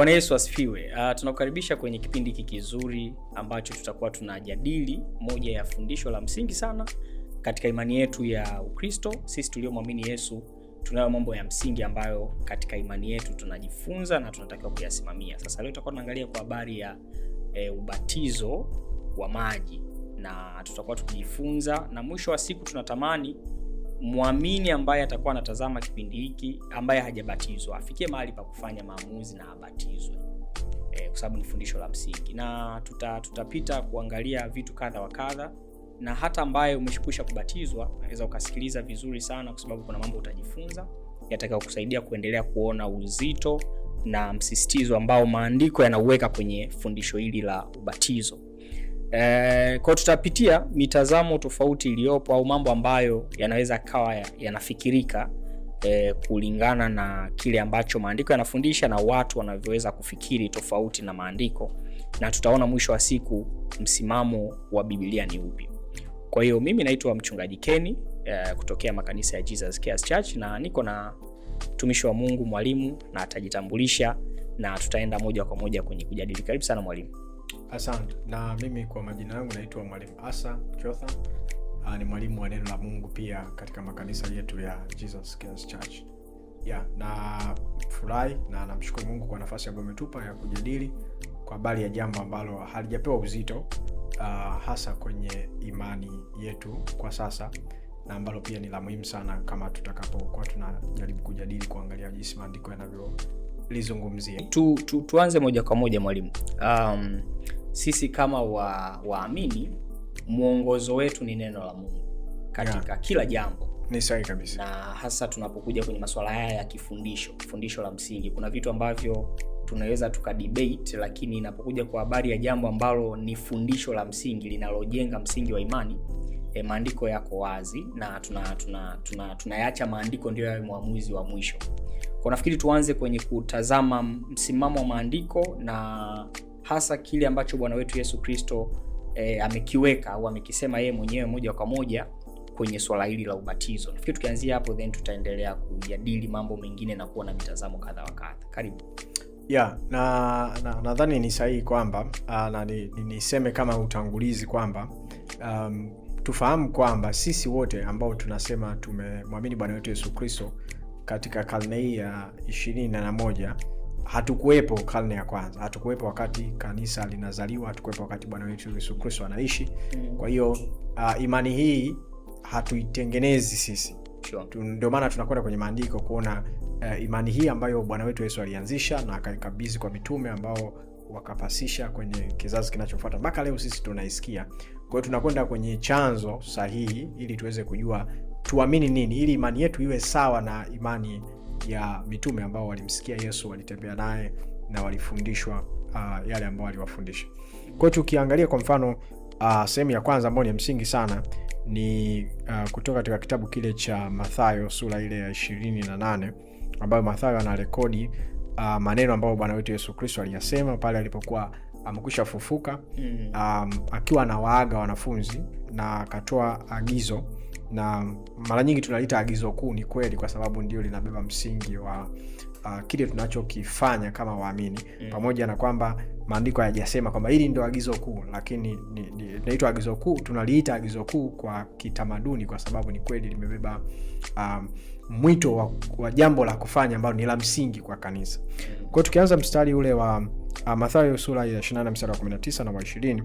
Bwana Yesu asifiwe. Tunakukaribisha kwenye kipindi hiki kizuri ambacho tutakuwa tunajadili moja ya fundisho la msingi sana katika imani yetu ya Ukristo. Sisi tuliomwamini Yesu tunayo mambo ya msingi ambayo katika imani yetu tunajifunza na tunatakiwa kuyasimamia. Sasa leo tutakuwa tunaangalia kwa habari ya ubatizo wa maji, na tutakuwa tukijifunza, na mwisho wa siku tunatamani muamini ambaye atakuwa anatazama kipindi hiki ambaye hajabatizwa afikie mahali pa kufanya maamuzi na abatizwe, kwa sababu ni fundisho la msingi. Na tutapita kuangalia vitu kadha wa kadha, na hata ambaye umeshikwisha kubatizwa unaweza ukasikiliza vizuri sana, kwa sababu kuna mambo utajifunza yatakayo kusaidia kuendelea kuona uzito na msisitizo ambao maandiko yanauweka kwenye fundisho hili la ubatizo. Kwa tutapitia mitazamo tofauti iliyopo au mambo ambayo yanaweza kawa yanafikirika kulingana na kile ambacho maandiko yanafundisha na watu wanavyoweza kufikiri tofauti na maandiko, na tutaona mwisho wa siku msimamo wa Biblia ni upi. Kwa hiyo mimi naitwa mchungaji Kenny kutokea makanisa ya Jesus Cares Church, na niko na mtumishi wa Mungu mwalimu, na atajitambulisha na tutaenda moja kwa moja kwenye kujadili. Karibu sana mwalimu. Asante. Na mimi kwa majina yangu naitwa Mwalimu Asa Jotham. Ni mwalimu wa neno la Mungu pia katika makanisa yetu ya Jesus Cares Church. Na furahi na namshukuru Mungu kwa nafasi ambayo umetupa ya kujadili kwa habari ya jambo ambalo halijapewa uzito hasa kwenye imani yetu kwa sasa, na ambalo pia ni la muhimu sana kama tutakapokuwa tunajaribu kujadili kuangalia jinsi maandiko yanavyolizungumzia. Tuanze moja kwa moja mwalimu. Sisi kama waamini mwongozo wetu ni neno la Mungu katika kila jambo. Ni sahihi kabisa. Na hasa tunapokuja kwenye masuala haya ya fundisho la msingi, kuna vitu ambavyo tunaweza tukadebate, lakini inapokuja kwa habari ya jambo ambalo ni fundisho la msingi linalojenga msingi wa imani, maandiko yako wazi na tunayaacha maandiko ndio yawe muamuzi wa mwisho. Kwa nafikiri tuanze kwenye kutazama msimamo wa maandiko na hasa kile ambacho Bwana wetu Yesu Kristo amekiweka au amekisema yeye mwenyewe moja kwa moja kwenye swala hili la ubatizo. Nafikiri tukianzia hapo then tutaendelea kujadili mambo mengine na kuwa na mitazamo kadha wa kadha. Karibu. Nadhani ni sahihi kwamba na niseme kama utangulizi kwamba tufahamu kwamba sisi wote ambao tunasema tumemwamini Bwana wetu Yesu Kristo katika karne hii ya 21 hatukuwepo karne ya kwanza, hatukuwepo wakati kanisa linazaliwa, hatukuwepo wakati Bwana wetu Yesu Kristo anaishi. Kwa hiyo imani hii hatuitengenezi sisi. Ndio maana tunakwenda kwenye maandiko kuona imani hii ambayo Bwana wetu Yesu alianzisha na akaikabidhi kwa mitume ambao wakapasisha kwenye kizazi kinachofuata mpaka leo sisi tunaisikia. Kwa hiyo tunakwenda kwenye chanzo sahihi ili tuweze kujua tuamini nini, ili imani yetu iwe sawa na imani ya mitume ambao walimsikia Yesu, walitembea naye na walifundishwa yale ambao aliwafundisha. Kwa hiyo tukiangalia kwa mfano sehemu ya kwanza ambayo ni msingi sana ni kutoka katika kitabu kile cha Mathayo sura ile ya 28, ambayo Mathayo anarekodi maneno ambayo Bwana wetu Yesu Kristo aliyasema pale alipokuwa amekwisha fufuka, akiwa anawaaga wanafunzi na akatoa agizo, na mara nyingi tunaliita agizo kuu. Ni kweli kwa sababu ndio linabeba msingi wa kile tunachokifanya kama waamini, pamoja na kwamba maandiko hayajasema kwamba hili ndio agizo kuu, lakini linaitwa agizo kuu. Tunaliita agizo kuu kwa kitamaduni kwa sababu ni kweli limebeba mwito wa jambo la kufanya ambalo ni la msingi kwa kanisa. Kwa hiyo tukianza mstari ule wa Mathayo sura ya 28 mstari wa 19 na wa 20,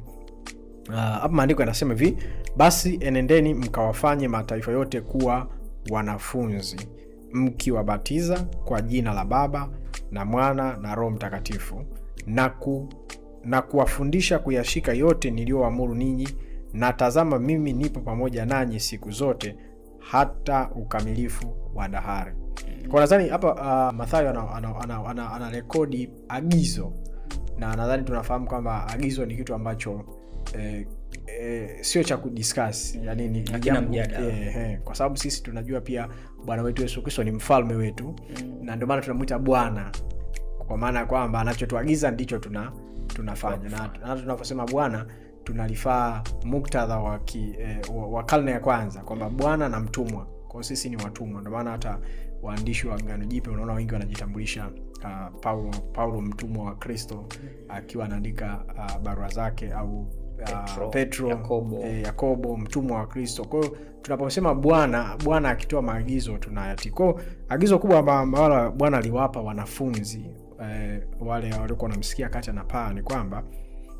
hapa maandiko yanasema hivi: basi enendeni mkawafanye mataifa yote kuwa wanafunzi, mkiwabatiza kwa jina la Baba na Mwana na Roho Mtakatifu, na kuwafundisha kuyashika yote niliyoamuru ninyi, na tazama mimi nipo pamoja nanyi siku zote hata ukamilifu wa dahari. Kwa nadhani hapa Mathayo ana rekodi agizo, na nadhani tunafahamu kwamba agizo ni kitu ambacho sio cha kudiscuss, yani ni jambo kwa sababu sisi tunajua pia Bwana wetu Yesu Kristo ni mfalme wetu, na ndio maana tunamuita Bwana, kwa maana kwamba anachotuagiza ndicho tunafanya. Na tunaposema Bwana tunalifaa muktadha wa karne ya kwanza kwamba Bwana na mtumwa. Kwa sisi ni watumwa. Ndio maana hata waandishi wa Agano Jipya unaona wengi wanajitambulisha Paulo mtumwa wa Kristo akiwa anaandika barua zake, au Petro Yakobo mtumwa wa Kristo. Kwa hiyo tunaposema Bwana akitoa maagizo tunayatii. Kwa hiyo agizo kubwa ambalo Bwana aliwapa wanafunzi wale waliokuwa wanamsikia kati na paa ni kwamba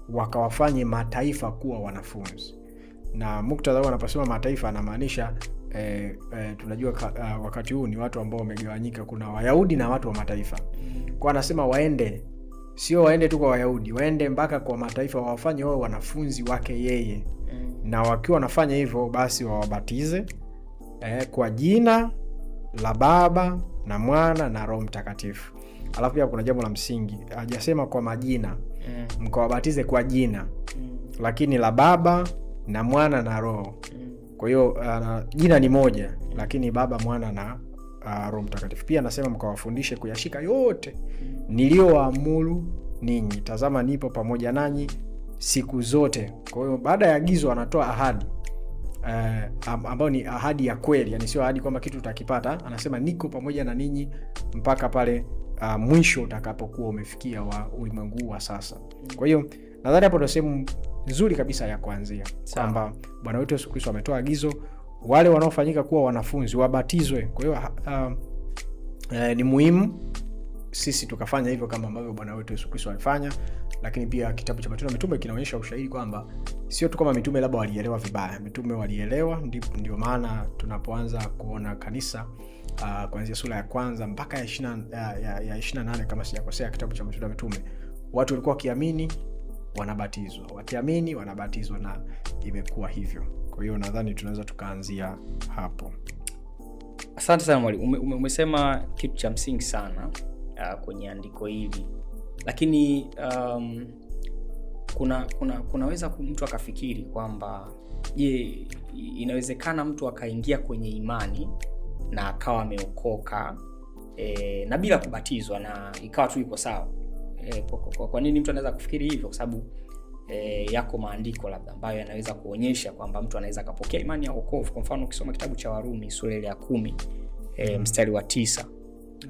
wakawafanye mataifa kuwa wanafunzi. Na muktadha huo anaposema mataifa anamaanisha tunajua wakati huu ni watu ambao wamegawanyika, kuna Wayahudi na watu wa mataifa. Kwa anasema waende, sio waende tu kwa Wayahudi, waende mpaka kwa mataifa, wawafanye wao wanafunzi wake yeye. Na wakiwa wanafanya hivyo basi wawabatize kwa jina la Baba na Mwana na Roho Mtakatifu. Alafu pia kuna jambo la msingi, hajasema kwa majina, mkawabatize kwa jina, lakini la Baba na Mwana na Roho. Kwa hiyo jina ni moja, lakini Baba, Mwana na Roho Mtakatifu. Pia anasema mkawafundishe kuyashika yote niliowaamuru ninyi, tazama nipo pamoja nanyi siku zote. Kwa hiyo baada ya agizo anatoa ahadi ambayo ni ahadi ya kweli, yani sio ahadi kwamba kitu utakipata. Anasema niko pamoja na ninyi mpaka pale mwisho utakapokuwa umefikia wa ulimwengu wa sasa. Kwa hiyo nadhani hapo ndio sehemu nzuri kabisa ya kuanzia, kwamba Bwana wetu Yesu Kristo ametoa agizo wale wanaofanyika kuwa wanafunzi wabatizwe. Kwa hiyo ni muhimu sisi tukafanya hivyo kama ambavyo Bwana wetu Yesu Kristo alifanya. Lakini pia kitabu cha Matendo ya Mitume kinaonyesha ushahidi kwamba sio tu kama mitume labda walielewa vibaya, mitume walielewa. Ndio maana tunapoanza kuona kanisa kuanzia sura ya kwanza mpaka ya 28 kama sijakosea, kitabu cha Matendo ya Mitume, watu walikuwa wakiamini wanabatizwa, wakiamini wanabatizwa, na imekuwa hivyo. Kwa hiyo nadhani tunaweza tukaanzia hapo. Asante sana mwalimu. Umesema kitu cha msingi sana kwenye andiko hili, lakini kunaweza mtu akafikiri kwamba je, inawezekana mtu akaingia kwenye imani na akawa ameokoka na bila kubatizwa na ikawa tu iko sawa? Kwa nini mtu anaweza kufikiri hivyo? Kwa sababu yako maandiko labda ambayo yanaweza kuonyesha kwamba mtu anaweza akapokea imani ya wokovu. Kwa mfano ukisoma kitabu cha Warumi sura ya 10 mstari wa 9,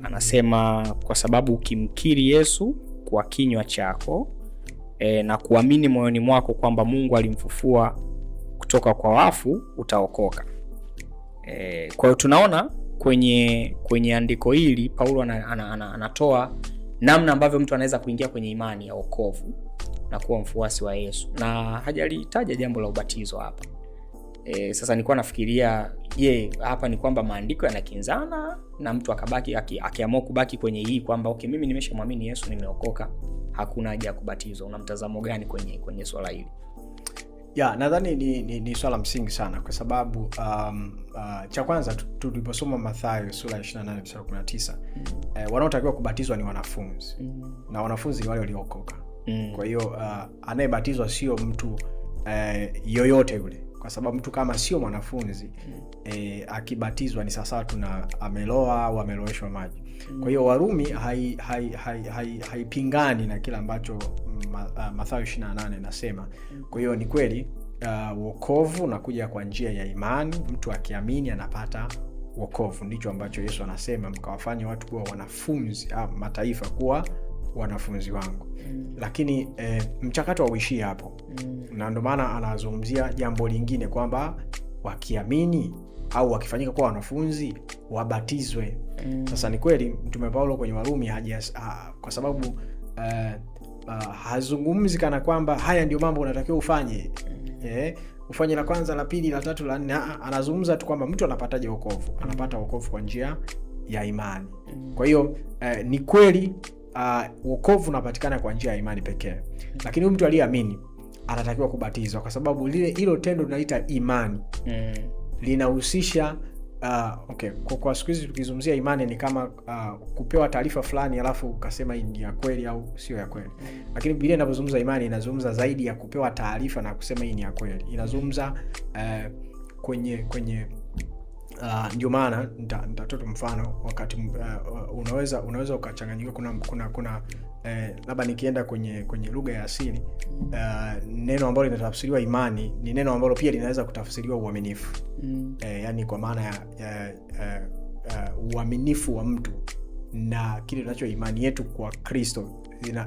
anasema kwa sababu ukimkiri Yesu kwa kinywa chako na kuamini moyoni mwako kwamba Mungu alimfufua kutoka kwa wafu utaokoka. Kwa hiyo tunaona kwenye andiko hili Paulo anatoa namna ambavyo mtu anaweza kuingia kwenye imani ya wokovu na kuwa mfuasi wa Yesu, na hajalitaja jambo la ubatizo hapa. Sasa nilikuwa nafikiria, je, hapa ni kwamba maandiko yanakinzana na mtu akabaki akiamua kubaki kwenye hii kwamba okay, mimi nimeshamwamini Yesu, nimeokoka, hakuna haja ya kubatizwa? Una mtazamo gani kwenye swala hili? Nadhani ni swala msingi sana, kwa sababu cha kwanza tuliposoma Mathayo sura ya 28 mstari wa 19, wanaotakiwa kubatizwa ni wanafunzi, na wanafunzi ni wale waliokoka. Kwa hiyo anayebatizwa sio mtu yoyote yule, kwa sababu mtu kama sio mwanafunzi akibatizwa ni sawasawa tuna ameloa au ameloweshwa maji. Kwa hiyo Warumi haipingani na kila ambacho Mathayo 28 inasema. Kwa hiyo ni kweli wokovu unakuja kwa njia ya imani, mtu akiamini anapata wokovu. Ndicho ambacho Yesu anasema, mkawafanye watu kuwa wanafunzi, mataifa kuwa wanafunzi wangu. Lakini mchakato hauishii hapo. Na ndio maana anazungumzia jambo lingine kwamba wakiamini au wakifanyika kuwa wanafunzi wabatizwe. Sasa ni kweli Mtume Paulo kwenye Warumi kwa sababu hazungumzi kana kwamba haya ndio mambo unatakiwa ufanye, ufanye la kwanza, la pili, la tatu, la nne. Anazungumza tu kwamba mtu anapataje wokovu. Anapata wokovu kwa njia ya imani. Kwa hiyo ni kweli wokovu unapatikana kwa njia ya imani pekee, lakini mtu aliyeamini anatakiwa kubatizwa, kwa sababu hilo tendo tunaita imani linahusisha kwa siku hizi tukizungumzia imani ni kama kupewa taarifa fulani alafu ukasema hii ni ya kweli au sio ya kweli. Lakini Biblia inapozungumza imani inazungumza zaidi ya kupewa taarifa na kusema hii ni ya kweli. Inazungumza kwenye ndio maana nitatoa mfano. Wakati unaweza ukachanganyika, kuna labda nikienda kwenye lugha ya asili, neno ambalo linatafsiriwa imani ni neno ambalo pia linaweza kutafsiriwa uaminifu. Yani kwa maana ya uaminifu wa mtu na kile tunacho imani yetu kwa Kristo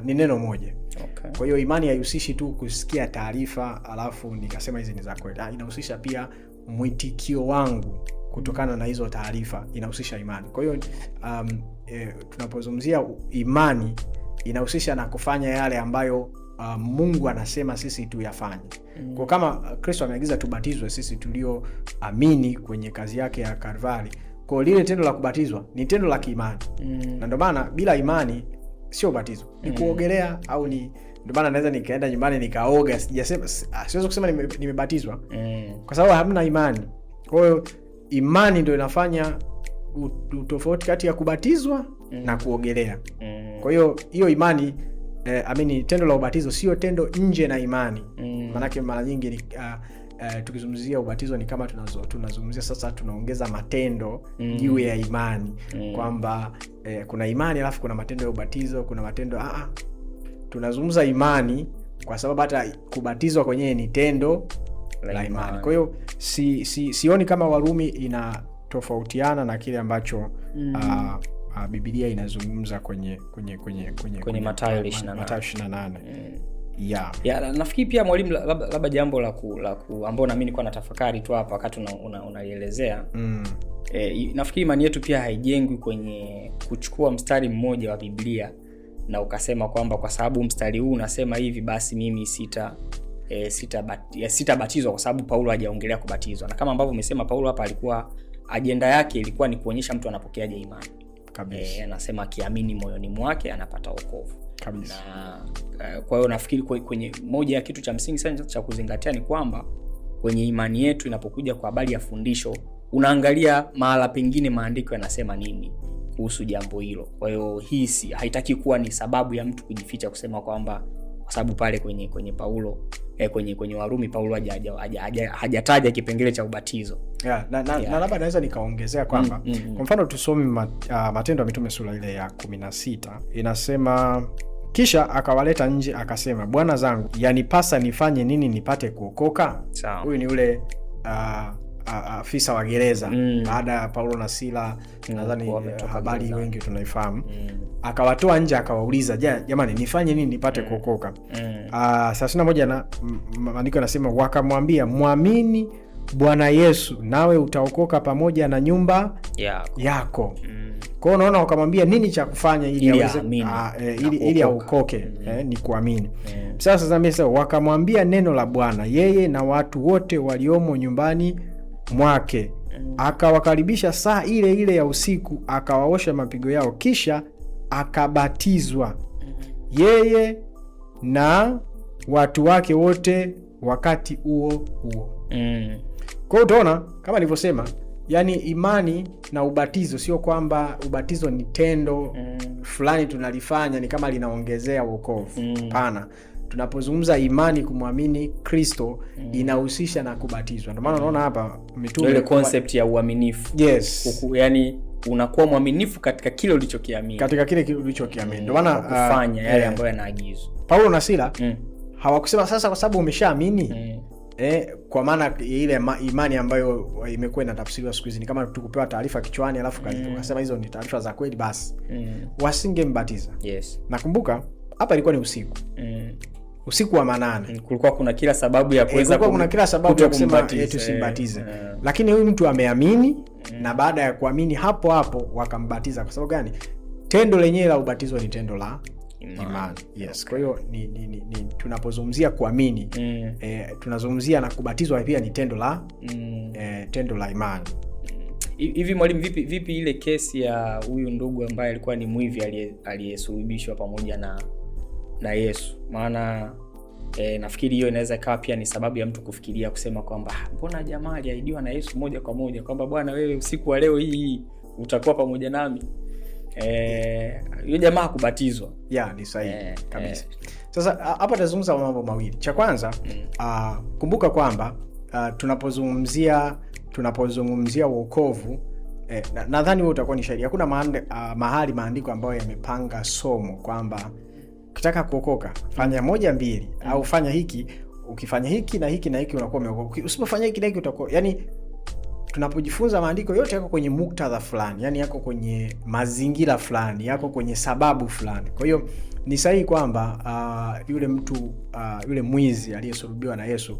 ni neno moja. Okay. Kwa hiyo imani haihusishi tu kusikia taarifa alafu nikasema hizi ni za kweli. Inahusisha pia mwitikio wangu kutokana na hizo taarifa, inahusisha imani. Kwa hiyo tunapozungumzia imani inahusisha na kufanya yale ambayo Mungu anasema sisi tuyafanye. Kwa kama Kristo ameagiza tubatizwe sisi tulioamini kwenye kazi yake ya Kalvari, kwa lile tendo la kubatizwa ni tendo la kiimani. Na ndio maana bila imani sio ubatizo. Ni kuogelea au ni, ndio maana naweza nikaenda nyumbani nikaoga, siwezi kusema nimebatizwa kwa sababu hamna imani. Kwa hiyo imani ndio inafanya utofauti kati ya kubatizwa na kuogelea. Kwa hiyo imani tendo la ubatizo sio tendo nje na imani. Maanake mara nyingi tukizungumzia ubatizo ni kama tunazungumzia sasa tunaongeza matendo juu ya imani, kwamba kuna imani alafu kuna matendo ya ubatizo, kuna matendo tunazungumza imani kwa sababu hata kubatizwa kwenyewe ni tendo la imani. Kwa hiyo sioni kama Warumi inatofautiana na kile ambacho Biblia inazungumza kwenye Mathayo 28. Yeah. Nafikiri pia mwalimu, labda jambo la ambao na mimi nilikuwa natafakari tu hapa wakati unalielezea. Nafikiri imani yetu pia haijengwi kwenye kuchukua mstari mmoja wa Biblia na ukasema kwamba kwa sababu mstari huu unasema hivi basi mimi sitabatizwa kwa sababu Paulo hajaongelea kubatizwa. Na kama ambavyo umesema, Paulo hapa alikuwa ajenda yake ilikuwa ni kuonyesha mtu anapokeaje imani. Kabisa. Anasema akiamini moyoni mwake anapata wokovu. Kabisa. Na kwa hiyo nafikiri kwenye moja ya kitu cha msingi sana cha kuzingatia ni kwamba kwenye imani yetu inapokuja kwa habari ya fundisho, unaangalia mahala pengine maandiko yanasema nini kuhusu jambo hilo. Kwa hiyo hii haitaki kuwa ni sababu ya mtu kujificha kusema kwamba kwa sababu pale kwenye Paulo kwenye Warumi Paulo hajataja kipengele cha ubatizo. Na labda naweza nikaongezea kwamba kwa mfano tusome Matendo ya Mitume sura ile ya 16, inasema kisha akawaleta nje akasema, bwana zangu, yanipasa nifanye nini nipate kuokoka? Huyu ni ule afisa wa gereza baada ya Paulo na Sila, nadhani habari wengi tunaifahamu. Akawatoa nje akawauliza, jamani nifanye nini nipate kuokoka? 31 na maandiko yanasema, wakamwambia, muamini Bwana Yesu nawe utaokoka pamoja na nyumba yako. Kwa hiyo unaona, wakamwambia nini cha kufanya ili aweze ili aokoke, ni kuamini. Sasa wakamwambia neno la Bwana, yeye na watu wote waliomo nyumbani mwake. Akawakaribisha saa ile ile ya usiku, akawaosha mapigo yao, kisha akabatizwa yeye na watu wake wote wakati huo. Kwa hiyo utaona kama nilivyosema, yani imani na ubatizo sio kwamba ubatizo ni tendo fulani tunalifanya ni kama linaongezea wokovu. Hapana. Tunapozungumza imani kumwamini Kristo inahusisha na kubatizwa. Ndio maana unaona hapa mitume ile concept ya uaminifu. Yes. Yani unakuwa mwaminifu katika kile ulichokiamini. Ndio maana kufanya yale ambayo yanaagizwa. Paulo na Sila hawakusema sasa kwa sababu umeshaamini. Kwa maana ile imani ambayo imekuwa inatafsiriwa siku hizi ni kama tukupewa taarifa kichwani alafu ukasema hizo ni taarifa za kweli basi. Wasingembatiza. Yes. Nakumbuka hapa ilikuwa ni usiku. Usiku wa manane. Kulikuwa kuna kila sababu ya kuweza kusema tusimbatize. Lakini huyu mtu ameamini na baada ya kuamini hapo wakambatiza. Kwa sababu gani? Tendo lenyewe la ubatizo ni tendo la imani. Yes. Kwa hiyo ni tunapozungumzia kuamini tunazungumzia na kubatizwa pia ni tendo la imani. Hivi mwalimu, vipi ile kesi ya huyu ndugu ambaye alikuwa ni mwivi aliyesulubishwa pamoja na Yesu? Maana nafikiri hiyo inaweza ikawa pia ni sababu ya mtu kufikiria kusema kwamba mbona jamaa aliahidiwa na Yesu moja kwa moja kwamba bwana, wewe usiku wa leo hii utakuwa pamoja nami. Yule jamaa kubatizwa. Ni sahihi kabisa. Sasa hapa tazungumza mambo mawili. Cha kwanza, kumbuka kwamba tunapozungumzia wokovu, nadhani wewe utakuwa ni shahidi. Hakuna mahali maandiko ambayo yamepanga somo kwamba ukitaka kuokoka fanya moja mbili au fanya hiki, ukifanya hiki na hiki na hiki unakuwa umeokoka. Usipofanya hiki na hiki utakuwa, yani tunapojifunza maandiko yote yako kwenye muktadha fulani, yani yako kwenye mazingira fulani, yako kwenye sababu fulani. Kwa hiyo ni sahihi kwamba yule mtu yule mwizi aliyesulubiwa na Yesu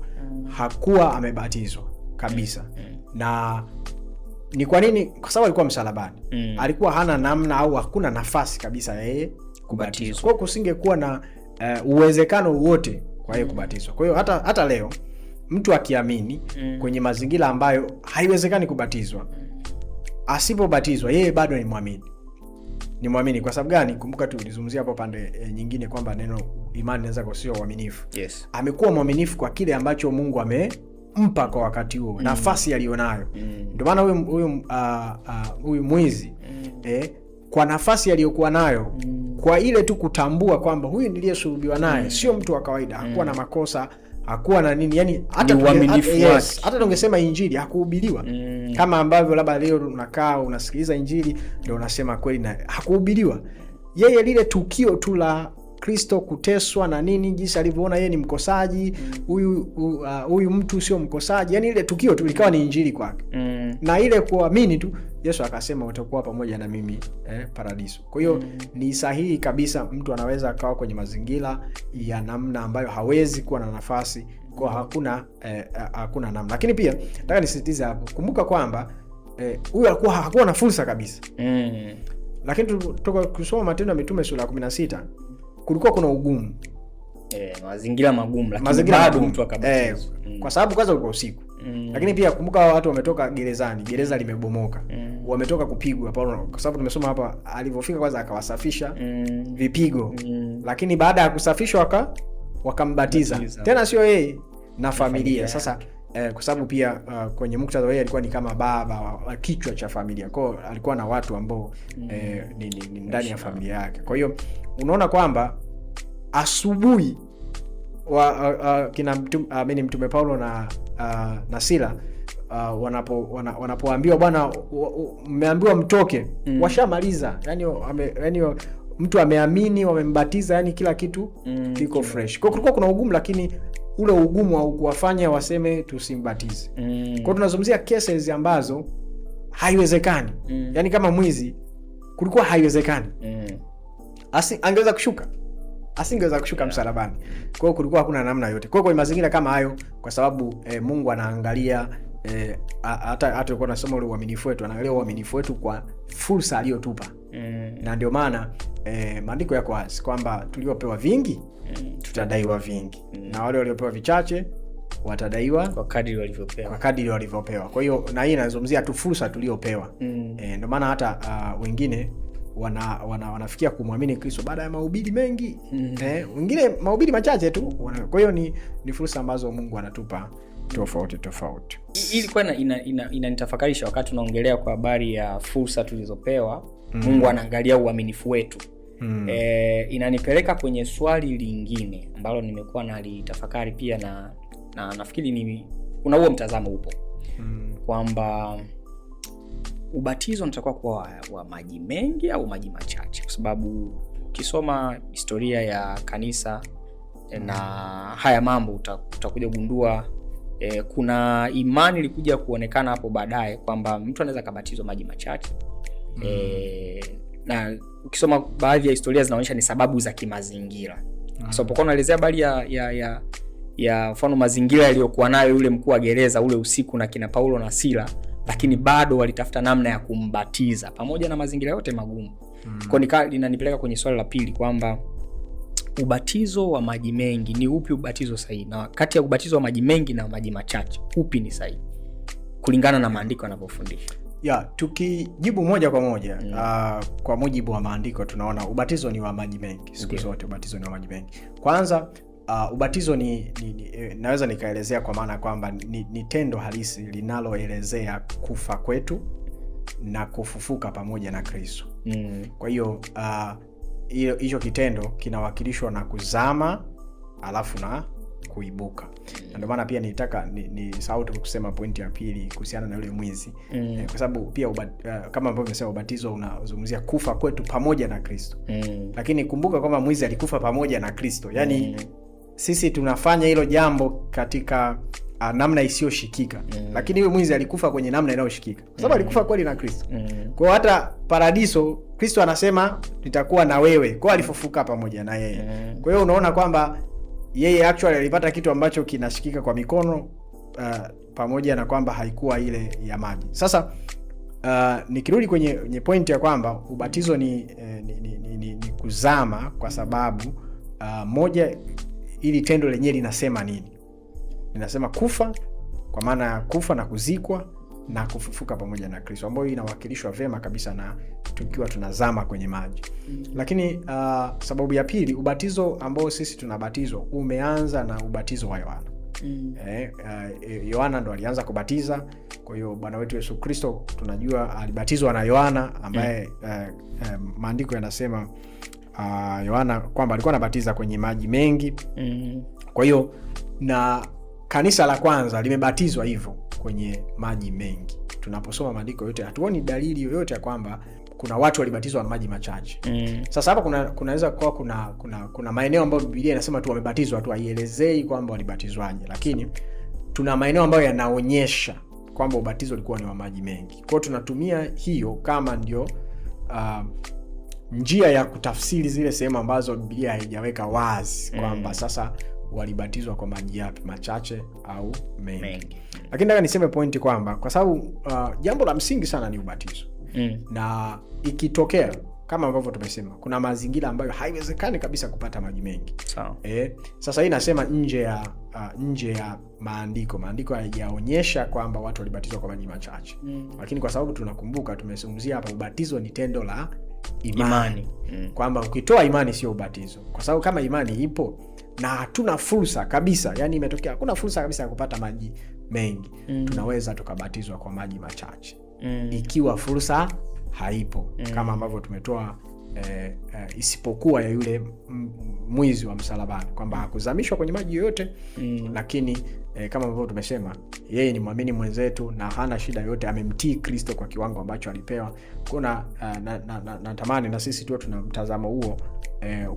hakuwa amebatizwa kabisa. Na ni kwa nini? Kwa sababu alikuwa msalabani. Alikuwa hana namna au hakuna nafasi kabisa ya yeye kubatizwa. Kwa hiyo kusingekuwa na uwezekano wote kwa yeye kubatizwa. Kwa hiyo hata leo mtu akiamini kwenye mazingira ambayo haiwezekani kubatizwa, asipobatizwa yeye bado ni muamini. Ni muamini kwa sababu gani? Kumbuka tulizungumzia hapo pande nyingine kwamba neno imani inaweza kuhusisha uaminifu. Yes. Amekuwa mwaminifu kwa kile ambacho Mungu amempa kwa wakati huo, nafasi aliyonayo. Ndio maana huyu mwizi kwa nafasi aliyokuwa nayo, kwa ile tu kutambua kwamba huyu niliyesulubiwa naye sio mtu wa kawaida, hakuwa na makosa, hakuwa na nini, yani hata tungesema injili hakuhubiriwa kama ambavyo labda leo unakaa unasikiliza injili ndio unasema kweli, na hakuhubiriwa. Yeye lile tukio tu la Kristo kuteswa na nini, jinsi alivyoona yeye ni mkosaji, huyu mtu sio mkosaji, yani ile tukio tu likawa ni injili kwake. Na ile kuamini tu, Yesu akasema utakuwa pamoja na mimi paradiso. Kwa hiyo ni sahihi kabisa, mtu anaweza akawa kwenye mazingira ya namna ambayo hawezi kuwa na nafasi, kwa hakuna namna. Lakini pia nataka nisisitize hapo, kumbuka kwamba huyu hakuwa na fursa kabisa. Lakini tutoka kusoma Matendo ya Mitume sura ya 16, kulikuwa kuna ugumu, mazingira magumu, lakini bado mtu akabatizwa. Kwa sababu kwanza ulikuwa usiku. Lakini pia kumbuka watu wametoka gerezani, gereza limebomoka. Wametoka kupigwa Paulo, kwa sababu tumesoma hapa alivyofika kwanza akawasafisha vipigo. Lakini baada ya kusafishwa wakambatiza. Tena sio yeye na familia. Sasa kwa sababu pia kwenye muktadha yeye alikuwa ni kama baba, kichwa cha familia. Kwa hiyo alikuwa na watu ambao ni ndani ya familia yake. Kwa hiyo unaona kwamba asubuhi Mtume Paulo na Sila wanapoambiwa bwana mmeambiwa mtoke, washamaliza. Yani mtu ameamini, wamembatiza, yani kila kitu kiko fresh. Kwa kulikuwa kuna ugumu, lakini ule ugumu haukuwafanya waseme tusimbatize. Kwa tunazungumzia cases ambazo haiwezekani. Yani kama mwizi kulikuwa haiwezekani. Angeweza kushuka. Asingeweza kushuka msalabani. Kwa hiyo kulikuwa hakuna namna yote. Kwa hiyo mazingira kama hayo, kwa sababu Mungu anaangalia hata tulikuwa tunasoma ule uaminifu wetu, anaangalia uaminifu wetu kwa fursa aliyotupa. Na ndio maana maandiko yako wazi kwamba tuliopewa vingi tutadaiwa vingi, na wale waliopewa vichache watadaiwa kwa kadiri walivyopewa. Kwa hiyo na hii inazungumzia tu fursa tuliopewa. Ndio maana hata wengine wanafikia kumwamini Kristo baada ya mahubiri mengi, wengine mahubiri machache tu. Kwa hiyo ni fursa ambazo Mungu anatupa tofauti. Ilikuwa inanitafakarisha wakati tunaongelea kwa habari ya fursa tulizopewa. Mungu anaangalia uaminifu wetu. Inanipeleka kwenye swali lingine ambalo nimekuwa nalitafakari pia, na nafikiri kuna huo mtazamo upo kwamba ubatizo unatakiwa kuwa wa maji mengi au maji machache, kwa sababu ukisoma historia ya kanisa na haya mambo utakuja kugundua kuna imani ilikuja kuonekana hapo baadaye kwamba mtu anaweza kubatizwa maji machache. Na ukisoma baadhi ya historia zinaonyesha ni sababu za kimazingira. So pokuwa unaelezea habari ya mfano mazingira yaliyokuwa nayo yule mkuu wa gereza ule usiku na kina Paulo na Sila, lakini bado walitafuta namna ya kumbatiza pamoja na mazingira yote magumu. Kwa linanipeleka kwenye swali la pili kwamba ubatizo wa maji mengi ni upi ubatizo sahihi, na kati ya ubatizo wa maji mengi na maji machache upi ni sahihi kulingana na maandiko yanavyofundisha? Tukijibu moja kwa moja, kwa mujibu wa maandiko tunaona ubatizo ni wa maji mengi siku zote. Ubatizo ni wa maji mengi. Kwanza ubatizo naweza nikaelezea kwa maana kwamba ni tendo halisi linaloelezea kufa kwetu na kufufuka pamoja na Kristo. Kwa hiyo hicho kitendo kinawakilishwa na kuzama alafu na kuibuka. Ndio maana pia nitaka ni sauti kusema pointi ya pili kuhusiana na yule mwizi. Kwa sababu pia kama ambavyo nimesema ubatizo unazungumzia kufa kwetu pamoja na Kristo. Lakini kumbuka kwamba mwizi alikufa pamoja na Kristo. Yaani sisi tunafanya hilo jambo katika namna isiyoshikika. Lakini huyo mwizi alikufa kwenye namna inayoshikika, kwa sababu alikufa kweli na Kristo. Kwa hiyo hata paradiso Kristo anasema nitakuwa na wewe, kwa alifufuka pamoja na yeye. Kwa hiyo unaona kwamba yeye actually alipata kitu ambacho kinashikika kwa mikono, pamoja na kwamba haikuwa ile ya maji. Sasa nikirudi kwenye point ya kwamba ubatizo ni kuzama, kwa sababu moja, ili tendo lenyewe linasema nini? Linasema kufa, kwa maana ya kufa na kuzikwa na kufufuka pamoja na Kristo, ambayo inawakilishwa vema kabisa na tukiwa tunazama kwenye maji. Lakini sababu ya pili, ubatizo ambao sisi tunabatizwa umeanza na ubatizo wa Yohana. Yohana ndo alianza kubatiza. Kwa hiyo Bwana wetu Yesu Kristo tunajua alibatizwa na Yohana, ambaye maandiko yanasema Yohana kwamba alikuwa anabatiza kwenye maji mengi. Kwa hiyo na kanisa la kwanza limebatizwa hivyo kwenye maji mengi. Tunaposoma maandiko yote hatuoni dalili yoyote ya kwamba kuna watu walibatizwa na maji machache. Sasa hapa kunaweza kuwa kuna maeneo ambayo Biblia inasema tu wamebatizwa tu, haielezei kwamba walibatizwaje, lakini tuna maeneo ambayo yanaonyesha kwamba ubatizo ulikuwa ni wa maji mengi. Kwa hiyo tunatumia hiyo kama ndio njia ya kutafsiri zile sehemu ambazo Biblia haijaweka wazi kwamba sasa walibatizwa kwa maji yapi, machache au mengi. Lakini nataka niseme pointi kwamba kwa sababu jambo la msingi sana ni ubatizo. Na ikitokea kama ambavyo tumesema kuna mazingira ambayo haiwezekani kabisa kupata maji mengi. Sasa hii nasema nje ya maandiko hayajaonyesha kwamba watu walibatizwa kwa maji machache. Lakini kwa sababu tunakumbuka tumezungumzia hapa ubatizo ni tendo la imani. Kwamba ukitoa imani sio ubatizo. Kwa sababu kama imani ipo na hatuna fursa kabisa, yani imetokea hakuna fursa kabisa ya kupata maji mengi, tunaweza tukabatizwa kwa maji machache. Ikiwa fursa haipo, kama ambavyo tumetoa isipokuwa ya yule mwizi wa msalabani, kwamba hakuzamishwa kwenye maji yoyote, lakini kama ambavyo tumesema yeye ni muamini mwenzetu na hana shida yote, amemtii Kristo kwa kiwango ambacho alipewa. Kuna natamani na sisi tuwe tuna mtazamo huo,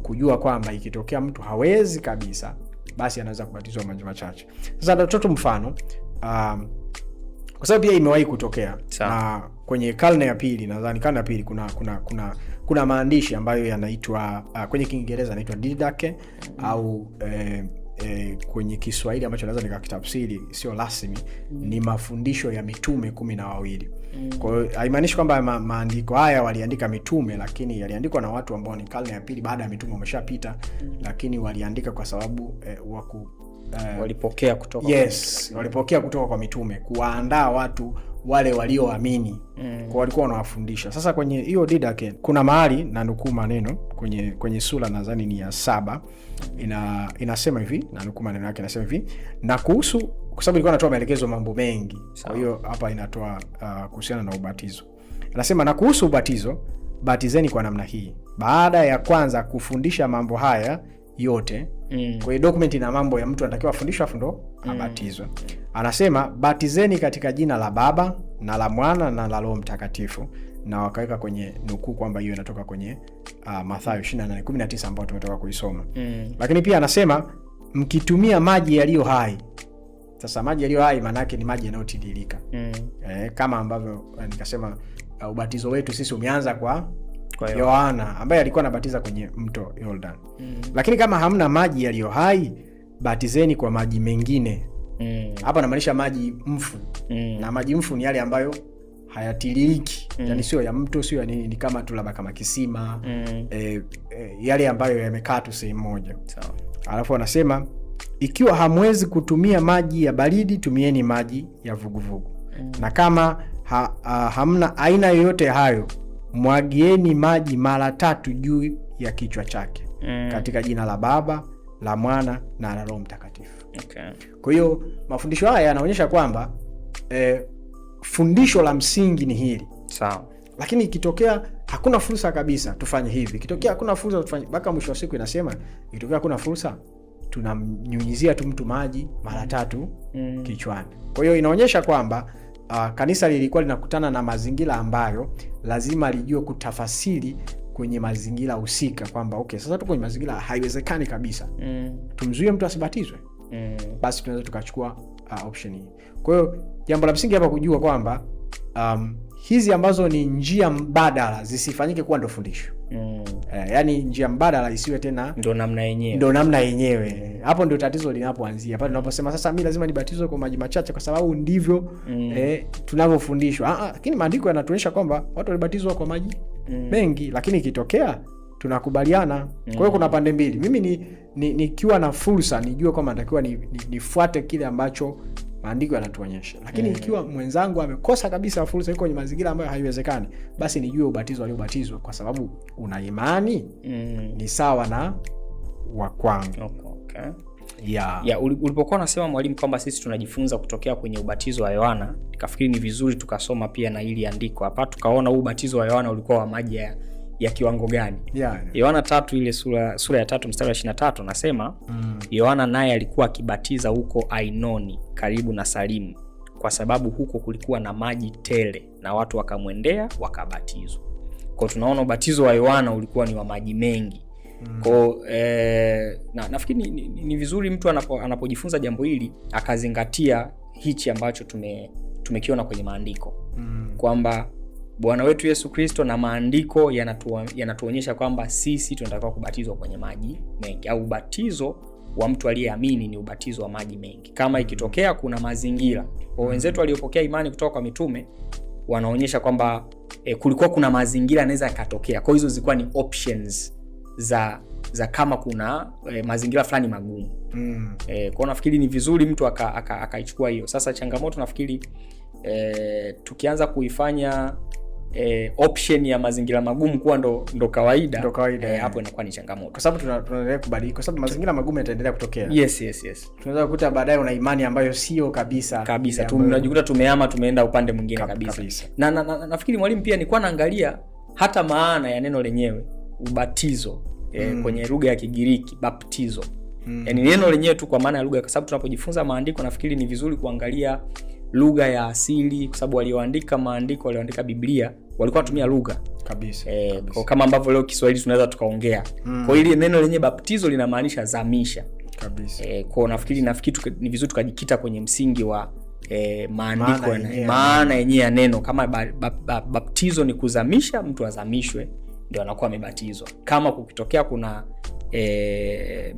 kujua kwamba ikitokea mtu hawezi kabisa, basi anaweza kubatizwa maji machache. Sasa natoto mfano kwa sababu pia imewahi kutokea na kwenye karne ya pili, nadhani karne ya pili kuna maandishi ambayo yanaitwa kwenye Kiingereza yanaitwa Didache au kwenye Kiswahili ambacho naweza nikakitafsiri sio rasmi ni mafundisho ya mitume 12. Kwa hiyo haimaanishi kwamba maandiko haya waliandika mitume, lakini yaliandikwa na watu ambao ni karne ya pili baada ya mitume wameshapita, lakini waliandika kwa sababu walipokea kutoka walipokea kutoka kwa mitume kuwaandaa watu wale walioamini. Kwa walikuwa wanawafundisha. Sasa kwenye hiyo Didache kuna mahali na nukuu maneno kwenye sura nadhani ni ya 7 inasema hivi, na nukuu maneno yake inasema hivi, na kuhusu, kwa sababu ilikuwa inatoa maelekezo mambo mengi. Kwa hiyo hapa inatoa kuhusiana na ubatizo. Inasema na kuhusu ubatizo, batizeni kwa namna hii baada ya kwanza kufundisha mambo haya yote. Kwa hiyo document ina mambo ya mtu anatakiwa afundishwe afu ndo abatizwe. Anasema batizeni katika jina la Baba na la Mwana na la Roho Mtakatifu, na wakaweka kwenye nukuu kwamba hiyo inatoka kwenye Mathayo 28:19 ambayo tumetoka kuisoma. Lakini pia anasema mkitumia maji yaliyo hai. Sasa maji yaliyo hai maana yake ni maji yanayotiririka. Kama ambavyo nikasema ubatizo wetu sisi umeanza kwa Yohana ambaye alikuwa anabatiza kwenye mto Jordan. Lakini kama hamna maji yaliyo hai, batizeni kwa maji mengine. Hapa namaanisha maji mfu. Na maji mfu ni yale ambayo hayatiririki. Yani sio ya mto, sio ya nini, ni kama tu labda kama kisima. Yale ambayo yamekaa tu sehemu moja. Alafu anasema ikiwa hamwezi kutumia maji ya baridi, tumieni maji ya vuguvugu. Na kama hamna aina yoyote hayo, mwagieni maji mara 3 juu ya kichwa chake katika jina la Baba, la Mwana na la Roho Mtakatifu. Kwa hiyo mafundisho haya yanaonyesha kwamba fundisho la msingi ni hili. Lakini ikitokea hakuna fursa kabisa tufanye hivi. Ikitokea hakuna fursa tufanye, mpaka mwisho wa siku inasema ikitokea hakuna fursa tunamnyunyizia tu mtu maji mara 3 kichwani. Kwa hiyo inaonyesha kwamba kanisa lilikuwa linakutana na mazingira ambayo lazima lijue kutafasiri kwenye mazingira husika kwamba okay, sasa tuko kwenye mazingira haiwezekani kabisa tumzuie mtu asibatizwe. Basi tunaweza tukachukua option hii. Kwa hiyo jambo la msingi hapa kujua kwamba hizi ambazo ni njia mbadala zisifanyike kuwa ndo fundisho. Yani njia mbadala isiwe tena ndo namna yenyewe. Hapo ndio tatizo linapoanzia. Pale tunaposema sasa mimi lazima nibatizwe kwa maji machache kwa sababu ndivyo tunavyofundishwa. Lakini maandiko yanatuonyesha kwamba watu walibatizwa kwa maji mengi, lakini ikitokea tunakubaliana. Kwa hiyo kuna pande mbili. Mimi nikiwa na fursa nijue kwamba natakiwa nifuate kile ambacho maandiko yanatuonyesha. Lakini ikiwa mwenzangu amekosa kabisa fursa, yuko kwenye mazingira ambayo haiwezekani, basi nijue ubatizo aliobatizwa kwa sababu una imani ni sawa na wa kwangu. Okay. Ulipokuwa unasema mwalimu kwamba sisi tunajifunza kutokea kwenye ubatizo wa Yohana, nikafikiri ni vizuri tukasoma pia na ili andiko hapa, tukaona huu ubatizo wa Yohana ulikuwa wa maji ya kiwango gani? Yohana 3 ile sura ya 3 mstari wa 23 nasema Yohana naye alikuwa akibatiza huko Ainoni karibu na Salimu, kwa sababu huko kulikuwa na maji tele na watu wakamwendea wakabatizwa. Kwa tunaona ubatizo wa Yohana ulikuwa ni wa maji mengi. Kwa nafikiri ni vizuri mtu anapojifunza jambo hili akazingatia hichi ambacho tumekiona kwenye maandiko kwamba Bwana wetu Yesu Kristo na maandiko yanatuonyesha kwamba sisi tunatakiwa kubatizwa kwenye maji mengi, au ubatizo wa mtu aliyeamini ni ubatizo wa maji mengi. Kama ikitokea kuna mazingira, kwa wenzetu waliopokea imani kutoka kwa mitume wanaonyesha kwamba kulikuwa kuna mazingira yanaweza yakatokea. Kwa hizo zilikuwa ni options za kama kuna mazingira fulani magumu. Kwa nafikiri ni vizuri mtu akaichukua hiyo. Sasa changamoto nafikiri tukianza kuifanya option ya mazingira magumu kuwa ndo kawaida, hapo inakuwa ni changamoto, kwa sababu tunaendelea kubadilika, kwa sababu mazingira magumu yataendelea kutokea. Yes. Tunaweza kukuta baadaye una imani ambayo sio kabisa tunajikuta tumeenda upande mwingine kabisa. Na nafikiri mwalimu pia nilikuwa naangalia hata maana ya neno lenyewe ubatizo kwenye lugha ya Kigiriki baptizo. Yaani neno lenyewe tu kwa maana ya lugha, kwa sababu tunapojifunza maandiko nafikiri ni vizuri kuangalia lugha ya asili, kwa sababu walioandika maandiko, walioandika Biblia walikuwa wanatumia lugha kabisa. Kwa kama ambavyo leo Kiswahili tunaweza tukaongea. Kwa hiyo ile neno lenye baptizo linamaanisha zamisha kabisa. Kwa nafikiri ni vizuri tukajikita kwenye msingi wa maandiko, maana yenyewe ya neno. Kama baptizo ni kuzamisha, mtu azamishwe ndio anakuwa amebatizwa. Kama kukitokea kuna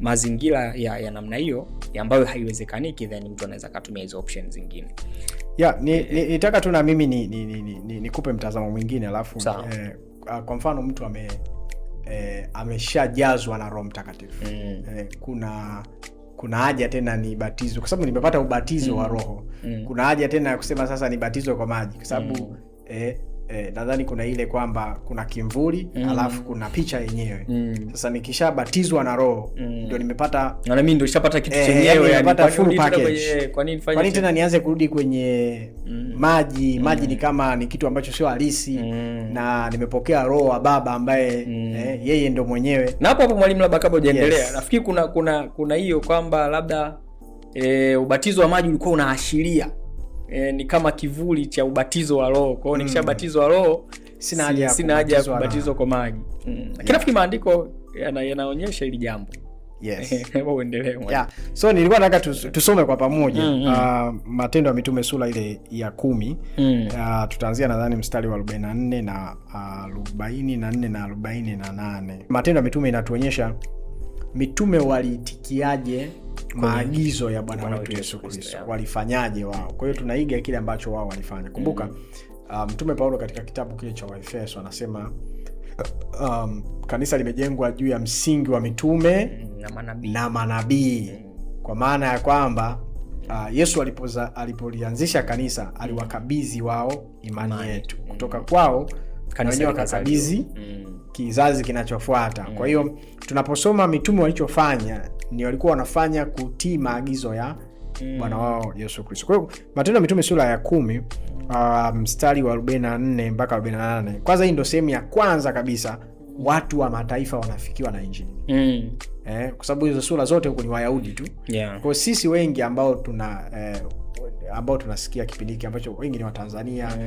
mazingira ya namna hiyo ambayo haiwezekaniki, then mtu anaweza kutumia hizo options zingine. Nitaka tu na mimi nikupe mtazamo mwingine, alafu kwa mfano mtu ameshajazwa na Roho Mtakatifu. Kuna haja tena nibatizwe kwa sababu nimepata ubatizo wa Roho. Kuna haja tena ya kusema sasa nibatizwe kwa maji kwa sababu nadhani kuna ile kwamba kuna kimvuli alafu kuna picha yenyewe. Sasa nikishabatizwa na Roho ndio nimepata, na mimi ndio nishapata kitu chenyewe, nimepata full package. Kwa nini tena nianze kurudi kwenye maji? Maji ni kama ni kitu ambacho sio halisi, na nimepokea Roho wa Baba ambaye yeye ndio mwenyewe. Na hapo mwalimu, labda kabla hujaendelea, nafikiri kuna hiyo kwamba labda ubatizo wa maji ulikuwa unaashiria ni kama kivuli cha ubatizo wa Roho. Kwa hiyo nikishabatizwa Roho sina haja ya kubatizwa kwa maji. Lakini nafikiri maandiko yanaonyesha hili jambo. Hebu uendelee. So nilikuwa nataka tusome kwa pamoja Matendo ya Mitume sura ile ya 10. Tutaanzia nadhani mstari wa 44 na 44 na 48. Matendo ya Mitume inatuonyesha mitume waliitikiaje maagizo ya Bwana wetu Yesu Kristo, walifanyaje wao. Kwa hiyo tunaiga kile ambacho wao walifanya. Kumbuka Mtume Paulo katika kitabu kile cha Waefeso anasema kanisa limejengwa juu ya msingi wa mitume na manabii. Kwa maana ya kwamba Yesu alipolianzisha kanisa aliwakabidhi wao imani yetu. Kutoka kwao kanisa wakakabidhi kizazi kinachofuata. Kwa hiyo tunaposoma mitume walichofanya, ni walikuwa wanafanya kutii maagizo ya Bwana wao Yesu Kristo. Kwa hiyo Matendo ya Mitume sura ya 10 mstari wa 44 mpaka 48. Kwanza hii ndio sehemu ya kwanza kabisa watu wa mataifa wanafikiwa na Injili. Kwa sababu hizo sura zote huko ni Wayahudi tu. Kwa sisi wengi ambao tunasikia kipindi hiki ambacho wengi ni Watanzania,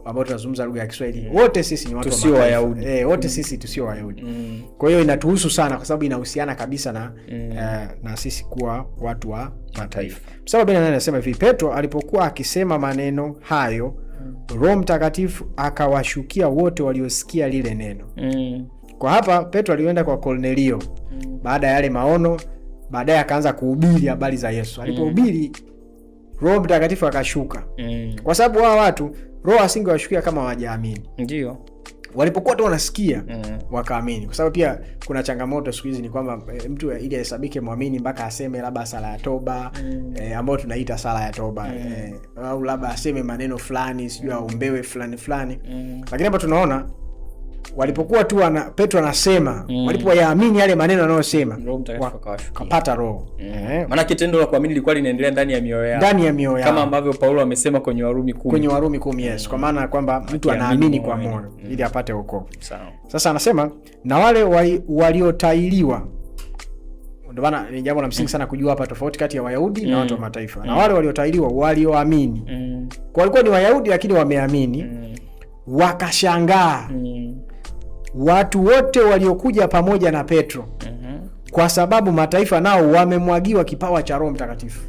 ambao tunazungumza lugha ya Kiswahili wote sisi ni watu tusio Wayahudi. Wote sisi tusio Wayahudi. Kwa hiyo inatuhusu sana kwa sababu inahusiana kabisa na sisi kuwa watu wa mataifa. Mstari wa 48 anasema hivi, Petro alipokuwa akisema maneno hayo, Roho Mtakatifu akawashukia wote waliosikia lile neno. Kwa hapa Petro alienda kwa Kornelio baada ya yale maono, baadaye akaanza kuhubiri habari za Yesu. Alipohubiri Roho Mtakatifu akashuka. Kwa sababu wao watu Roho asingewashukia kama hawajaamini. Ndio. Walipokuwa tu wanasikia wakaamini. Kwa sababu pia kuna changamoto siku hizi ni kwamba mtu ili ahesabike muamini mpaka aseme labda sala ya toba ambayo tunaita sala ya toba au labda aseme maneno fulani sijui aombewe fulani. Lakini hapa tunaona walipokuwa tu Petro anasema walipoyaamini yale maneno anayosema wakapata roho. Maana kitendo la kuamini lilikuwa linaendelea ndani ya mioyo yao. Kama ambavyo Paulo amesema kwenye Warumi 10. Kwenye Warumi 10, yes. Kwa maana kwamba mtu anaamini kwa moyo ili apate wokovu. Sasa anasema na wale waliotailiwa. Ndio maana ni jambo la msingi sana kujua hapa tofauti kati ya Wayahudi na watu wa mataifa. Na wale waliotailiwa walioamini. Kwa walikuwa ni Wayahudi lakini wameamini. Wakashangaa. Watu wote waliokuja pamoja na Petro kwa sababu mataifa nao wamemwagiwa kipawa cha Roho Mtakatifu.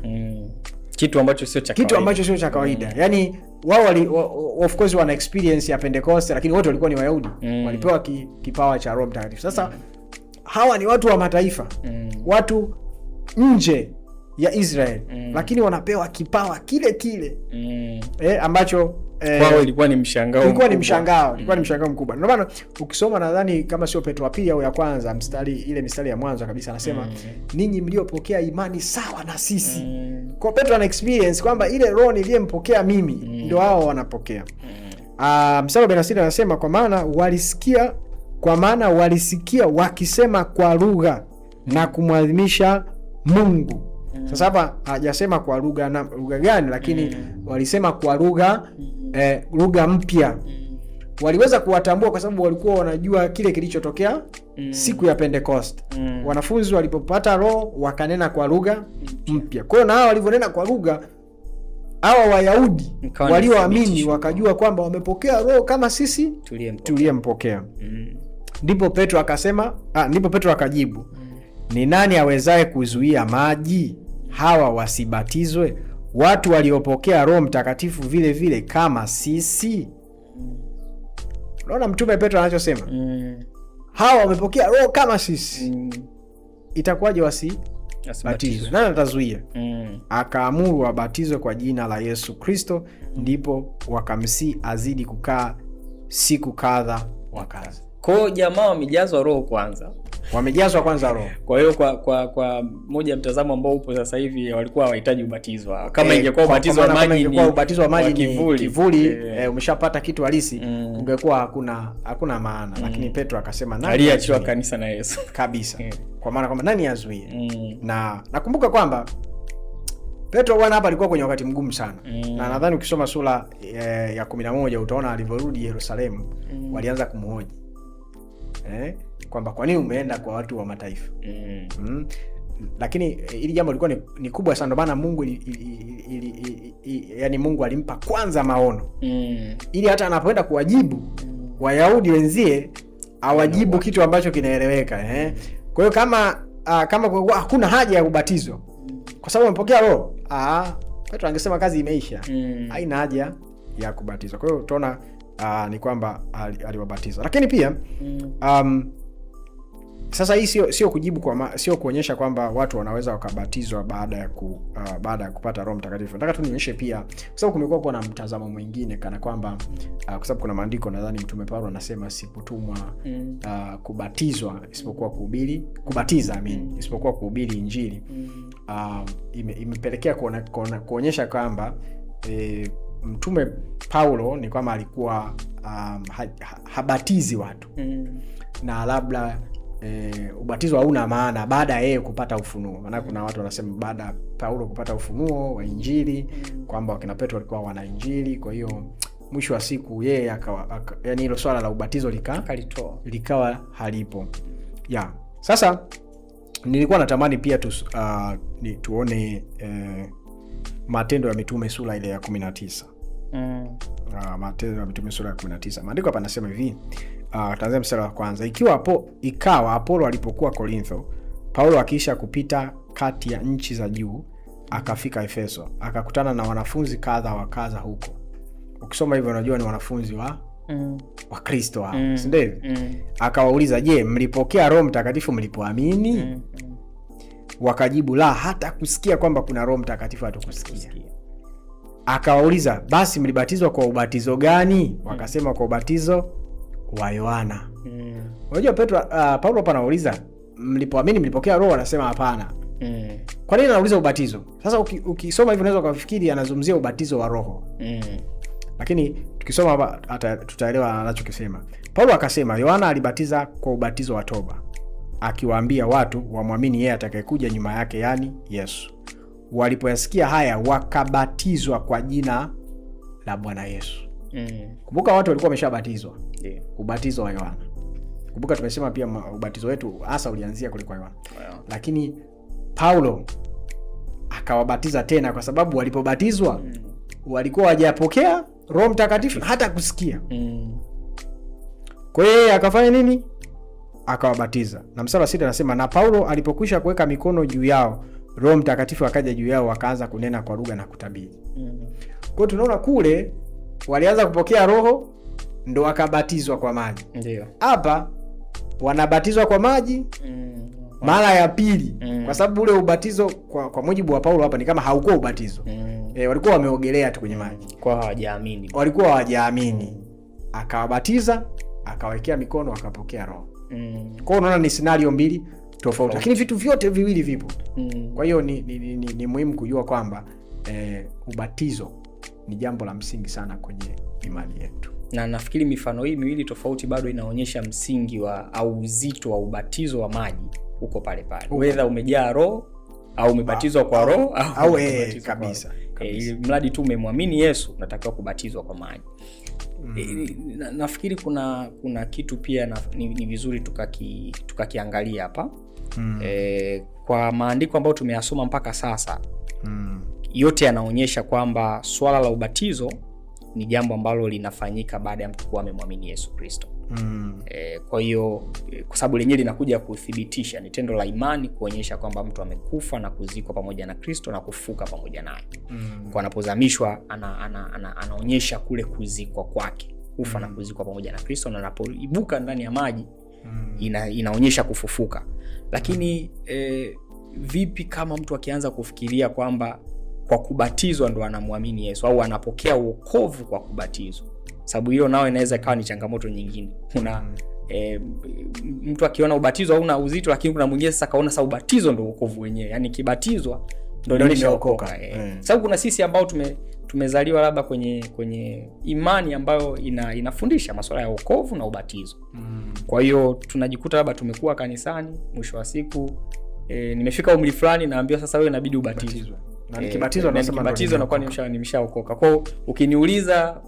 Kitu ambacho sio cha kawaida. Yaani wao of course wana experience ya Pentecost lakini wote walikuwa ni Wayahudi. Walipewa kipawa cha Roho Mtakatifu. Sasa hawa ni watu wa mataifa. Watu nje ya Israel lakini wanapewa kipawa kile ambacho kwao ilikuwa ni mshangao. Ilikuwa ni mshangao mkubwa. Ndio maana ukisoma nadhani kama sio Petro wa pili au ya kwanza mistari ya mwanzo kabisa anasema ninyi mliopokea imani sawa na sisi. Kwa Petro ana experience kwamba ile roho niliyempokea mimi ndio hao wanapokea. Mstari wa 46 anasema kwa maana walisikia wakisema kwa lugha na kumwadhimisha Mungu. Sasa hapa hajasema kwa lugha gani lakini walisema kwa lugha mpya. Waliweza kuwatambua kwa sababu walikuwa wanajua kile kilichotokea siku ya Pentecost. Wanafunzi walipopata roho wakanena kwa lugha mpya. Kwa hiyo na hao walivyonena kwa lugha, hawa Wayahudi walioamini wakajua kwamba wamepokea roho kama sisi tuliyempokea. Ndipo Petro akajibu, ni nani awezaye kuzuia maji hawa wasibatizwe, watu waliopokea Roho Mtakatifu vile vile kama sisi? Unaona mtume Petro anachosema? Hawa wamepokea roho kama sisi. Itakuwaje wasibatizwe? Nani atazuia? Akaamuru wabatizwe kwa jina la Yesu Kristo, ndipo wakamsi azidi kukaa siku kadha wa kadha. Kwa jamaa wamejazwa roho kwanza. Roho. Kwa hiyo kwa moja mtazamo ambao upo sasa hivi walikuwa hawahitaji ubatizo. Kama ingekuwa ubatizo wa maji ni kivuli, umeshapata kitu halisi, ungekuwa hakuna maana. Lakini Petro akasema nani aliachiwa kanisa na Yesu kabisa. Kwa maana kwamba nani azuie? Na nakumbuka kwamba Petro bwana hapa alikuwa kwenye wakati mgumu sana. Na nadhani ukisoma sura ya 11 utaona alivyorudi Yerusalemu walianza kumhoji. Kwamba kwa nini umeenda kwa watu wa mataifa? Lakini ili jambo lilikuwa ni kubwa sana, ndio maana Mungu yani Mungu alimpa kwanza maono. Ili hata anapoenda kuwajibu Wayahudi wenzie awajibu kitu ambacho kinaeleweka. Kwa hiyo kama kwa hakuna haja ya ubatizo kwa sababu umepokea roho, Petro angesema kazi imeisha. Haina haja ya kubatizwa. Kwa hiyo tunaona ni kwamba aliwabatiza. Lakini pia sasa hii sio kujibu sio kuonyesha kwamba watu wanaweza wakabatizwa baada ya kupata Roho Mtakatifu. Nataka tu nionyeshe pia kwa sababu kumekuwa kuna mtazamo mwingine kana kwamba kwa sababu kuna maandiko nadhani Mtume Paulo anasema sikutumwa kubatizwa isipokuwa kuhubiri Injili. Imepelekea kuonyesha kwamba Mtume Paulo ni kwamba alikuwa habatizi watu na labda ubatizo hauna maana baada ya yeye kupata ufunuo. Maana kuna watu wanasema baada ya Paulo kupata ufunuo wa Injili kwamba wakina Petro walikuwa wana Injili, kwa hiyo mwisho wa siku yeye yani hilo swala la ubatizo likawa halipo. Sasa nilikuwa natamani pia tuone Matendo ya Mitume sura ile ya 19. Matendo ya Mitume sura ya 19. Maandiko hapa yanasema hivi, tutaanzia mstari wa kwanza. Ikawa Apolo alipokuwa Korintho, Paulo akiisha kupita kati ya nchi za juu akafika Efeso, akakutana na wanafunzi kadha wa kadha huko. Ukisoma hivyo unajua ni wanafunzi wa Kristo hao, si ndio? Akawauliza, je, mlipokea Roho Mtakatifu mlipoamini? Wakajibu, la, hata kusikia kwamba kuna Roho Mtakatifu hatukusikia. Akawauliza, basi mlibatizwa kwa ubatizo gani? Wakasema, kwa ubatizo wa Yohana. Unajua Paulo hapa anauliza mlipoamini mlipokea Roho, anasema hapana. Kwa nini anauliza ubatizo? Sasa ukisoma hivyo unaweza kufikiri anazungumzia ubatizo wa Roho. Lakini tukisoma hapa hata tutaelewa anachokisema. Paulo akasema Yohana alibatiza kwa ubatizo wa toba, akiwaambia watu wamwamini yeye atakayekuja nyuma yake, yani Yesu. Walipoyasikia haya wakabatizwa kwa jina la Bwana Yesu. Kumbuka watu walikuwa wameshabatizwa. Ubatizo wa Yohana. Kumbuka tumesema pia ubatizo wetu hasa ulianzia kuliko Yohana. Lakini Paulo akawabatiza tena kwa sababu walipobatizwa walikuwa hawajapokea Roho Mtakatifu hata kusikia. Kwa hiyo akafanya nini? Akawabatiza. Na mstari wa 6 anasema, na Paulo alipokwisha kuweka mikono juu yao, Roho Mtakatifu akaja juu yao, wakaanza kunena kwa lugha na kutabiri. Kwa hiyo tunaona kule walianza kupokea Roho ndo wakabatizwa kwa maji. Ndio. Hapa wanabatizwa kwa maji mara ya pili. Kwa sababu ule ubatizo kwa mujibu wa Paulo hapa ni kama haukuwa ubatizo. Walikuwa wameogelea tu kwenye maji. Kwa hawajaamini. Walikuwa hawajaamini. Akawabatiza, akawekea mikono, akapokea Roho. Kwa hiyo unaona ni scenario mbili tofauti. Lakini vitu vyote viwili vipo. Kwa hiyo ni muhimu kujua kwamba ubatizo ni jambo la msingi sana kwenye imani yetu. Na nafikiri mifano hii miwili tofauti bado inaonyesha msingi au uzito wa ubatizo wa maji uko pale pale. Whether umejaa Roho au umebatizwa kwa Roho au kabisa. Mradi tu umemwamini Yesu unatakiwa kubatizwa kwa maji. Nafikiri kuna kitu pia ni vizuri tukakiangalia hapa. Kwa maandiko ambayo tumeyasoma mpaka sasa, yote yanaonyesha kwamba swala la ubatizo ni jambo ambalo linafanyika baada ya mtu kuwa amemwamini Yesu Kristo. Kwa hiyo kwa sababu lenyewe linakuja kuthibitisha, ni tendo la imani kuonyesha kwamba mtu amekufa na kuzikwa pamoja na Kristo na kufuka pamoja naye. Kwa anapozamishwa anaonyesha kule kuzikwa kwake, kufa na kuzikwa pamoja na Kristo, na anapoibuka ndani ya maji inaonyesha kufufuka. Lakini vipi kama mtu akianza kufikiria kwamba kwa kubatizwa ndo anamwamini Yesu au anapokea wokovu kwa kubatizwa? Sababu hiyo nao inaweza ikawa ni changamoto nyingine. Kuna mtu akiona ubatizo hauna uzito, lakini kuna mwingine sasa kaona sasa ubatizo ndo wokovu wenyewe. Yaani kibatizwa ndo nimeokoka. Sababu kuna sisi ambao tumezaliwa labda kwenye imani ambayo inafundisha masuala ya wokovu na ubatizo. Kwa hiyo tunajikuta labda tumekuwa kanisani, mwisho wa siku nimefika umri fulani naambiwa sasa wewe inabidi ubatizwe. Na nikibatizwa nasema nikibatizwa nakuwa nimeshaokoka. Kwa hiyo ukiniuliza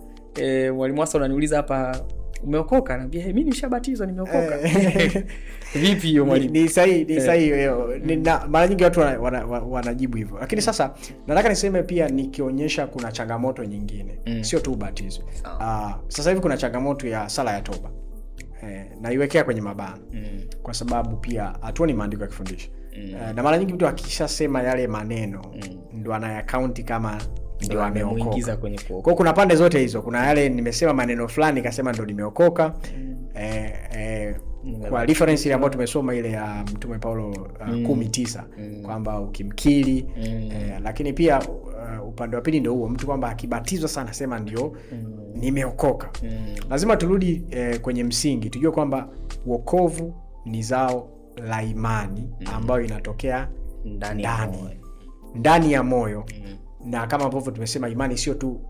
mwalimu wasa unaniuliza hapa umeokoka, naambia mimi nishabatizwa nimeokoka. Vipi hiyo mwalimu? Ni sahihi hiyo. Mara nyingi watu wanajibu hivyo. Lakini sasa nataka niseme pia nikionyesha kuna changamoto nyingine. Sio tu ubatizo. Sasa hivi kuna changamoto ya sala ya toba. Na iwekea kwenye mabano. Kwa sababu pia hatuoni maandiko yakifundisha. Na mara nyingi mtu akishasema yale maneno ndo anayakaunti kama ndio ameokoka. Kwa kuna pande zote hizo. Kuna yale nimesema maneno fulani kasema ndo nimeokoka. Kwa reference ile ambayo tumesoma ile ya Mtume Paulo 10:9 kwamba ukimkiri lakini pia upande wa pili ndio huo mtu kwamba akibatizwa sana sema ndio nimeokoka. Lazima turudi kwenye msingi tujue kwamba wokovu ni zao la imani ambayo inatokea ndani ya moyo. Na kama ambavyo tumesema imani sio tu